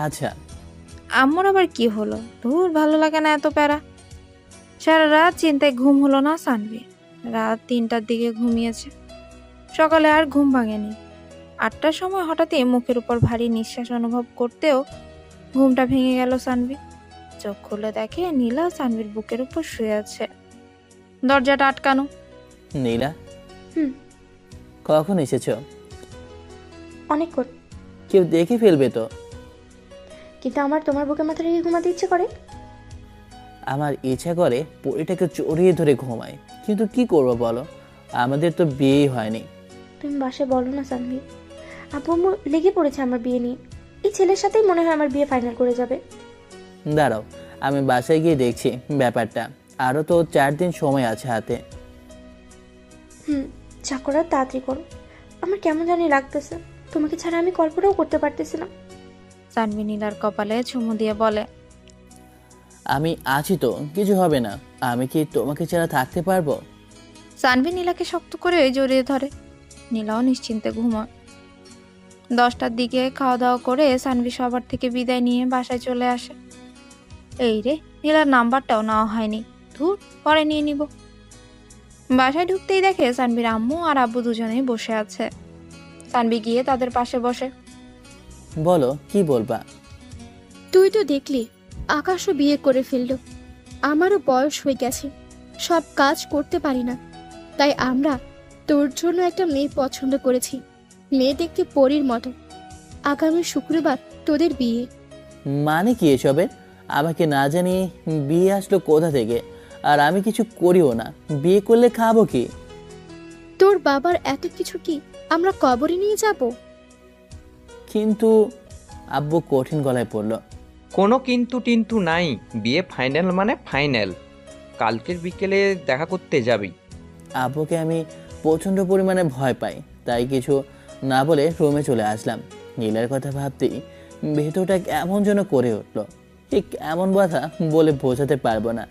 আচ্ছা। আম্মুর আবার কি হলো? ধুর, ভালো লাগে না এত প্যারা। সারা রাত চিন্তায় ঘুম হলো না সানভি। রাত 3টার দিকে ঘুমিয়েছে। সকালে আর ঘুম ভাঙেনি। 8টার সময় হঠাৎই মুখের উপর ভারী নিঃশ্বাস অনুভব করতেও ঘুমটা ভেঙে গেল সানভি। চোখ খুলে দেখে নীলা সানভির বুকের উপর শুয়ে আছে। দরজাটা আটকানো। নীলা, হুম। কখন এসেছো? অনেকক্ষণ। কেউ দেখে ফেলবে তো। কিন্তু আমার তোমার বুকে মাথা রেখে ঘুমাতে ইচ্ছে করে। আমার ইচ্ছা করে পরিটাকে জড়িয়ে ধরে ঘুমাই, কিন্তু কি করবো বলো, আমাদের তো বিয়েই হয়নি। তুমি বাসায় বলো না সানভি। আব্বু আম্মু লেগে পড়েছে আমার বিয়ে নিয়ে। এই ছেলের সাথেই মনে হয় আমার বিয়ে ফাইনাল করে যাবে। দাঁড়াও, আমি বাসায় গিয়ে দেখছি ব্যাপারটা। আরও তো 4 দিন সময় আছে হাতে। যা করার তাড়াতাড়ি করো। আমার কেমন জানি লাগতেছে, তোমাকে ছাড়া আমি কল্পনাও করতে পারতেছি না। সানভি নীলার কপালে চুমু দিয়ে বলে, আমি আছি তো, কিছু হবে না। আমি কি তোমাকে ছাড়া থাকতে পারবো? সানভি নীলাকে শক্ত করে জড়িয়ে ধরে। নীলাও নিশ্চিন্তে ঘুমায়। 10টার দিকে খাওয়া দাওয়া করে সানভি সবার থেকে বিদায় নিয়ে বাসায় চলে আসে। এই রে, নীলার নাম্বারটাও নেওয়া হয়নি। ধুর, পরে নিয়ে নিব। বাসায় ঢুকতেই দেখে সানভির আম্মু আর আব্বু দুজনেই বসে আছে। সানভি গিয়ে তাদের পাশে বসে। বলো, কি বলবা? তুই তো দেখলি আকাশও বিয়ে করে ফেললো। আমারও বয়স হয়ে গেছে, সব কাজ করতে পারি না। তাই আমরা তোর জন্য একটা মেয়ে পছন্দ করেছি। মেয়ে দেখতে পরীর মতো। আগামী শুক্রবার তোদের বিয়ে। মানে কি এসবের? আমাকে না জানিয়ে বিয়ে আসলো কোথা থেকে? আর আমি কিছু করিও না, বিয়ে করলে খাবো কি? তোর বাবার এত কিছু কি আমরা কবরে নিয়ে যাব? কিন্তু আব্বু কঠিন গলায় পড়ল। কোনো কিন্তু টিন্তু নাই, বিয়ে ফাইনাল মানে ফাইনাল। কালকের বিকেলে দেখা করতে যাবি। আব্বুকে আমি প্রচণ্ড পরিমাণে ভয় পাই, তাই কিছু না বলে রুমে চলে আসলাম। নীলার কথা ভাবতেই ভেতরটা কেমন যেন করে উঠল। ঠিক এমন কথা বলে বোঝাতে পারবো না।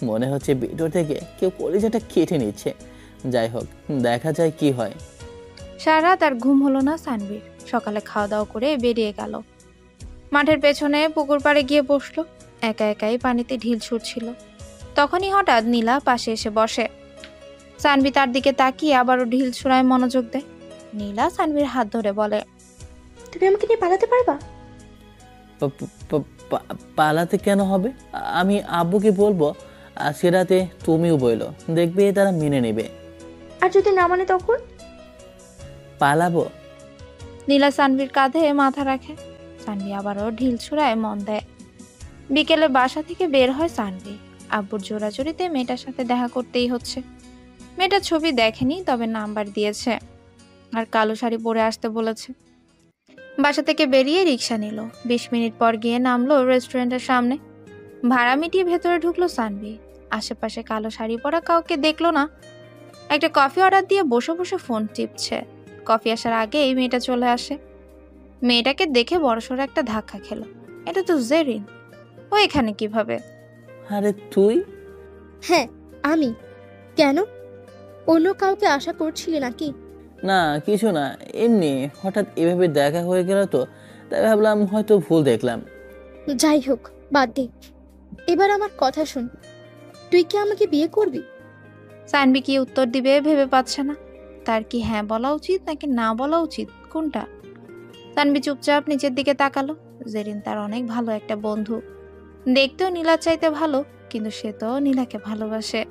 মনে হচ্ছে ভেতর থেকে কেউ কলিজাটা কেটে নিচ্ছে। যাই হোক, দেখা যায় কি হয়। সারা রাত আর ঘুম হলো না সানভীর। সকালে খাওয়া দাওয়া করে বেরিয়ে গেল। মাঠের পেছনে পুকুর পাড়ে গিয়ে বসলো। একা একাই পানিতে ঢিল ছুটছিল। তখনই হঠাৎ নীলা পাশে এসে বসে। সানভি তার দিকে তাকিয়ে আবারও ঢিল ছুড়ায় মনোযোগ দেয়। নীলা সানভির হাত ধরে বলে, তুমি আমাকে নিয়ে পালাতে পারবা? পালাতে কেন হবে? আমি আব্বুকে বলবো আজকে রাতে তুমিও বইলো, দেখবে তারা মেনে নেবে। আর যদি না মানে তখন? পালাবো। নীলা সানভির কাঁধে মাথা রাখে। সানভি আবারও ঢিল ছুড়ায় মন দেয়। বিকেলে বাসা থেকে বের হয় সানভি। আব্বুর জোরাজোরিতে মেয়েটার সাথে দেখা করতেই হচ্ছে। মেয়েটার ছবি দেখেনি, তবে নাম্বার দিয়েছে আর কালো শাড়ি পরে আসতে বলেছে। বাসা থেকে বেরিয়ে রিক্সা নিল। 20 মিনিট পর গিয়ে নামলো রেস্টুরেন্টের সামনে। ভাড়া মিটিয়ে ভেতরে ঢুকলো সানভি। আশেপাশে কালো শাড়ি পরা কাউকে দেখলো না। একটা কফি অর্ডার দিয়ে বসে বসে ফোন টিপছে। কফি আসার আগেই মেয়েটা চলে আসে। মেয়েটাকে দেখে বড়সড় একটা ধাক্কা খেলো। এটা তো জেরিন। ও এখানে কিভাবে? আরে তুই? হ্যাঁ আমি। কেন, অন্য কাউকে আশা করছিলে নাকি? না কিছু না, এমনি হঠাৎ এভাবে দেখা হয়ে গেল তো, তাই ভাবলাম হয়তো ভুল দেখলাম। যাই হোক, বাদ দে। এবার আমার কথা শোন, তুই কি আমাকে বিয়ে করবি? সানভি কি উত্তর দিবে ভেবে পাচ্ছে না। তার কি হ্যাঁ বলা উচিত নাকি না বলা উচিত, কোনটা? সানভি চুপচাপ নিচের দিকে তাকালো। জেরিন তার অনেক ভালো একটা বন্ধু। দেখতেও নীলার চাইতে ভালো, কিন্তু সে তো নীলাকে ভালোবাসে।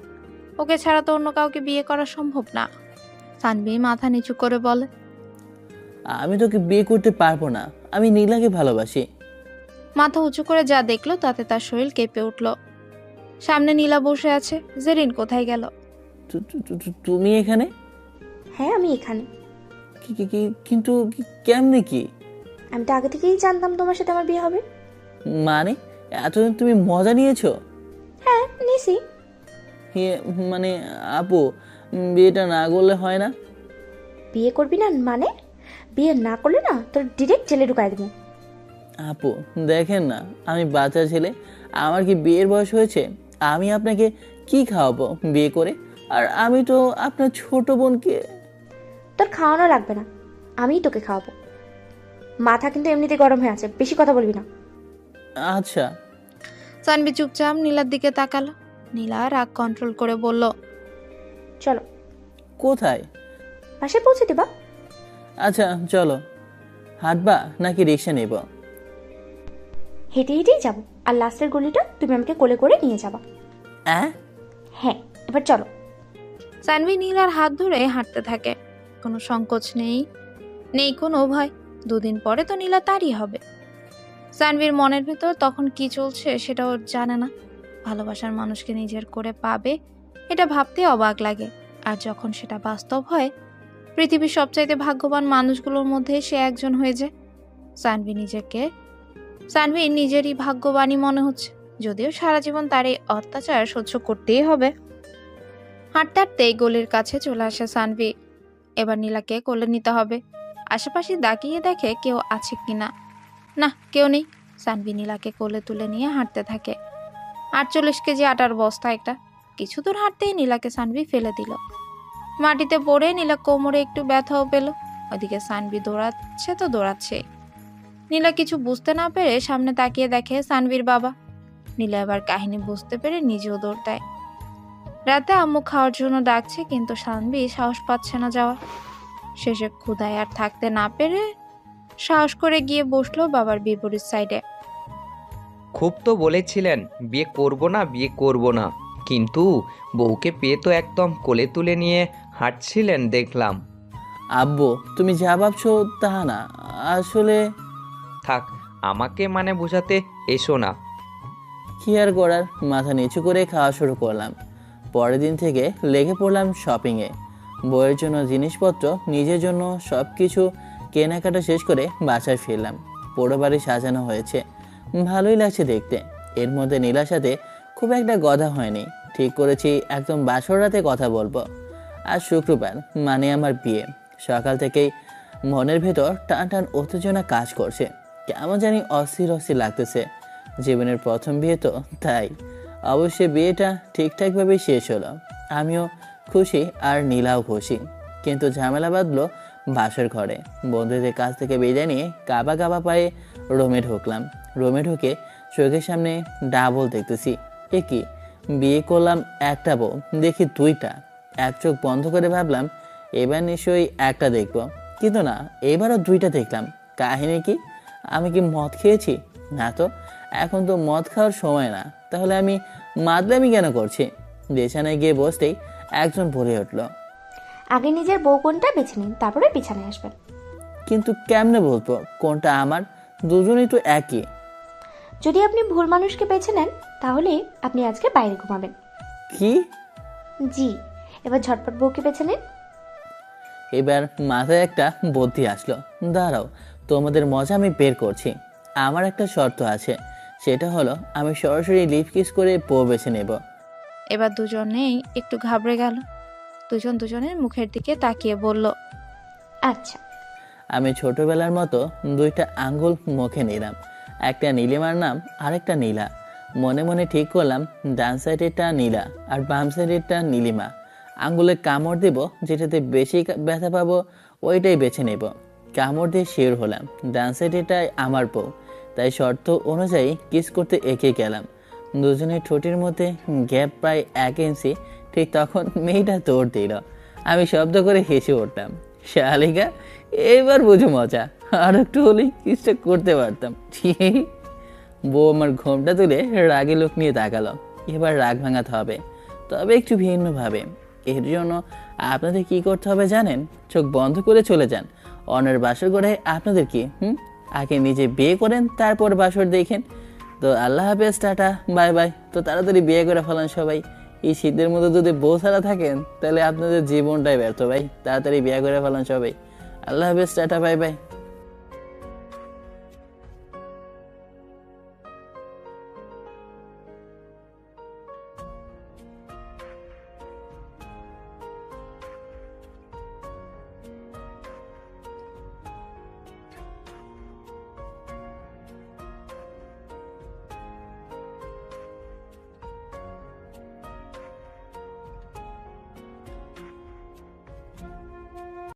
ওকে ছাড়া তো অন্য কাউকে বিয়ে করা সম্ভব না। সানভি মাথা নিচু করে বলে, আমি তোকে বিয়ে করতে পারবো না, আমি নীলাকে ভালোবাসি। মাথা উঁচু করে যা দেখলো তাতে তার শরীর কেঁপে উঠল। সামনে নীলা বসে আছে। জেরিন কোথায় গেল? তুমি এখানে? হ্যাঁ আমি এখানে। কিন্তু কেমনে কি? আমি তো আগে থেকেই জানতাম তোমার সাথে আমার বিয়ে হবে। মানে এতদিন তুমি মজা নিয়েছো? হ্যাঁ নিছি। মানে আপু, বিয়েটা না করলে হয় না? বিয়ে করবি না মানে? বিয়ে না করলে না তোর ডিরেক্ট জেলে ঢুকাই দেবো। আপু দেখেন না, আমি বাচ্চা ছেলে, আমার কি বিয়ের বয়স হয়েছে? আমি আপনাকে কি খাওয়াবো বিয়ে করে? আর আমি তো আপনার ছোট বোনকে। তোর খাওয়ানো লাগবে না, আমিই তোকে খাওয়াবো। মাথা কিন্তু এমনিতে গরম হয়ে আছে, বেশি কথা বলবি না। আচ্ছা। সানভি চুপচাপ নীলার দিকে তাকালো। নীলা রাগ কন্ট্রোল করে বলল, চলো। কোথায়? বাসায় পৌঁছে দিবা। আচ্ছা চলো। হাঁটবা নাকি রিক্সা নেব? হেঁটে হেঁটেই যাবো, আর লাস্টের গলিটা তুমি আমাকে কোলে করে নিয়ে যাবা। হ্যাঁ এবার চলো। সানভি নীলার হাত ধরে হাঁটতে থাকে। কোনো সংকোচ নেই, নেই কোনো ভয়। 2 দিন পরে তো নীলা তারই হবে। সানভির মনের ভেতর তখন কি চলছে সেটা ওর জানে না। ভালোবাসার মানুষকে নিজের করে পাবে, এটা ভাবতে অবাক লাগে। আর যখন সেটা বাস্তব হয়, পৃথিবীর সবচাইতে ভাগ্যবান মানুষগুলোর মধ্যে সে একজন হয়ে যায়। সানভি নিজেরই ভাগ্যবানই মনে হচ্ছে, যদিও সারা জীবন তার এই অত্যাচার সহ্য করতেই হবে। হাঁটতে হাঁটতেই গলির কাছে চলে আসে সানভি। এবার নীলাকে কোলে নিতে হবে। আশেপাশে তাকিয়ে দেখে কেউ আছে কিনা। না, কেউ নেই। সানভি নীলাকে কোলে তুলে নিয়ে হাঁটতে থাকে। 48 কেজি আটার বস্তা একটা। কিছু দূর হাঁটতেই নীলাকে সানভি ফেলে দিল। মাটিতে পড়ে নীলা কোমরে একটু ব্যথাও পেল। ওদিকে সানভি দৌড়াচ্ছে তো দৌড়াচ্ছে। নীলা কিছু বুঝতে না পেরে সামনে তাকিয়ে দেখে সানভির বাবা। নীলা এবার কাহিনী বুঝতে পেরে নিজেও দৌড় দেয়। রাতে আম্মু খাওয়ার জন্য ডাকছে, কিন্তু সানভি সাহস পাচ্ছে না যাওয়া। শেষে ক্ষুধায় আর থাকতে না পেরে সাহস করে গিয়ে বসলো বাবার বিপরীত সাইডে। খুব তো বলেছিলেন বিয়ে করব না, কিন্তু বউকে পেয়ে তো একদম কোলে তুলে নিয়ে হাঁটছিলেন দেখলাম। আব্বু তুমি যা ভাবছো তা না, আসলে। থাক, আমাকে মানে বোঝাতে এসো না। কি আর করার, মাথা নিচু করে খাওয়া শুরু করলাম। পরের দিন থেকে লেগে পড়লাম শপিংয়ে। বইয়ের জন্য জিনিসপত্র, নিজের জন্য সব কিছু কেনাকাটা শেষ করে বাসায় ফিরলাম। পুরো বাড়ি সাজানো হয়েছে, ভালোই লাগছে দেখতে। এর মধ্যে নীলার সাথে খুব একটা কথা হয়নি। ঠিক করেছি একদম বাসর রাতে কথা বলবো। আজ শুক্রবার, মানে আমার বিয়ে। সকাল থেকেই মনের ভেতর টান টান উত্তেজনা কাজ করছে, কেমন জানি অস্থির অস্থির লাগতেছে। জীবনের প্রথম বিয়ে তো, তাই অবশ্যই বিয়েটা ঠিকঠাকভাবে শেষ হলো। আমিও খুশি আর নীলাও খুশি, কিন্তু ঝামেলা বাঁধলো বাসর ঘরে। বন্ধুদের কাছ থেকে বিদায় নিয়ে কাবা কাবা পায়ে রুমে ঢুকলাম। রুমে ঢুকে চোখের সামনে ডাবল দেখতেছি। এ কি, বিয়ে করলাম একটা বউ, দেখি দুইটা। এক চোখ বন্ধ করে ভাবলাম এবার নিশ্চয়ই একটা দেখবো, কিন্তু না, এবারও দুইটা দেখলাম। কাহিনী কি? আমি কি মদ খেয়েছি? না তো, এখন তো মদ খাওয়ার সময় না। তাহলে আমি মাতলামি কেন করছি? বিছানায় গিয়ে বসতেই একজন বলে উঠলো, আগে নিজের বউ কোনটা বেছে নিন, তারপরে বিছানায় আসবেন। কিন্তু কেমনে বলবো কোনটা আমার? দুজনেই তো একই। যদি আপনি ভুল মানুষকে বেছে নেন, তাহলে আপনি আজকে বাইরে ঘুমাবেন। কি? জি, এবার ঝটপট বউকে বেছে নিন। এবার মাথায় একটা বুদ্ধি আসলো। দাঁড়াও, তোমাদের মজা আমি বের করছি। আমার একটা শর্ত আছে, সেটা হলো আমি সরাসরি লিপ কিস করে বউ বেছে নেব। এবার দুজনেই একটু ঘাবড়ে গেল। দুজন দুজনের মুখের দিকে তাকিয়ে বলল, আচ্ছা। আমি ছোটবেলার মতো দুইটা আঙ্গুল মুখে নিলাম। একটা নীলিমার নাম, আরেকটা নীলা। মনে মনে ঠিক করলাম ডান সাইডেরটা নীলা আর বাম সাইডেরটা নীলিমা। আঙ্গুলে কামড় দেব, যেটাতে বেশি ব্যথা পাবো ওইটাই বেছে নেব। কামড় দিয়ে শিওর হলাম ডান সাইডেরটাই আমার বউ, তাই শর্ত অনুযায়ী কিস করতে এগিয়ে গেলাম। দুজনের ঠোঁটের মধ্যে গ্যাপ প্রায় 1 ইঞ্চি। ঠিক তখন মেয়েটা দৌড় দিল। আমি শব্দ করে হেসে উঠলাম, শালিকা এবার বুঝো মজা, আর একটু হলেই কিসটা করতে পারতাম। বউ আমার ঘোমটা তুলে রাগে লোক নিয়ে তাকালো। এবার রাগ ভাঙাতে হবে, তবে একটু ভিন্নভাবে। এর জন্য আপনাদের কি করতে হবে জানেন? চোখ বন্ধ করে চলে যান অন্যের বাসর ঘরে। আপনাদের কি আগে নিজে বিয়ে করেন, তারপর বাসর দেখেন। তো আল্লাহ হাফেজ, টাটা, বাই বাই। তো তাড়াতাড়ি বিয়ে করে ফেলান সবাই। এই শীতের মধ্যে যদি বউ ছাড়া থাকেন তাহলে আপনাদের জীবনটাই ব্যর্থ ভাই। তাড়াতাড়ি বিয়ে করে ফেলান সবাই। আল্লাহ হাফেজ, টাটা, বাই বাই।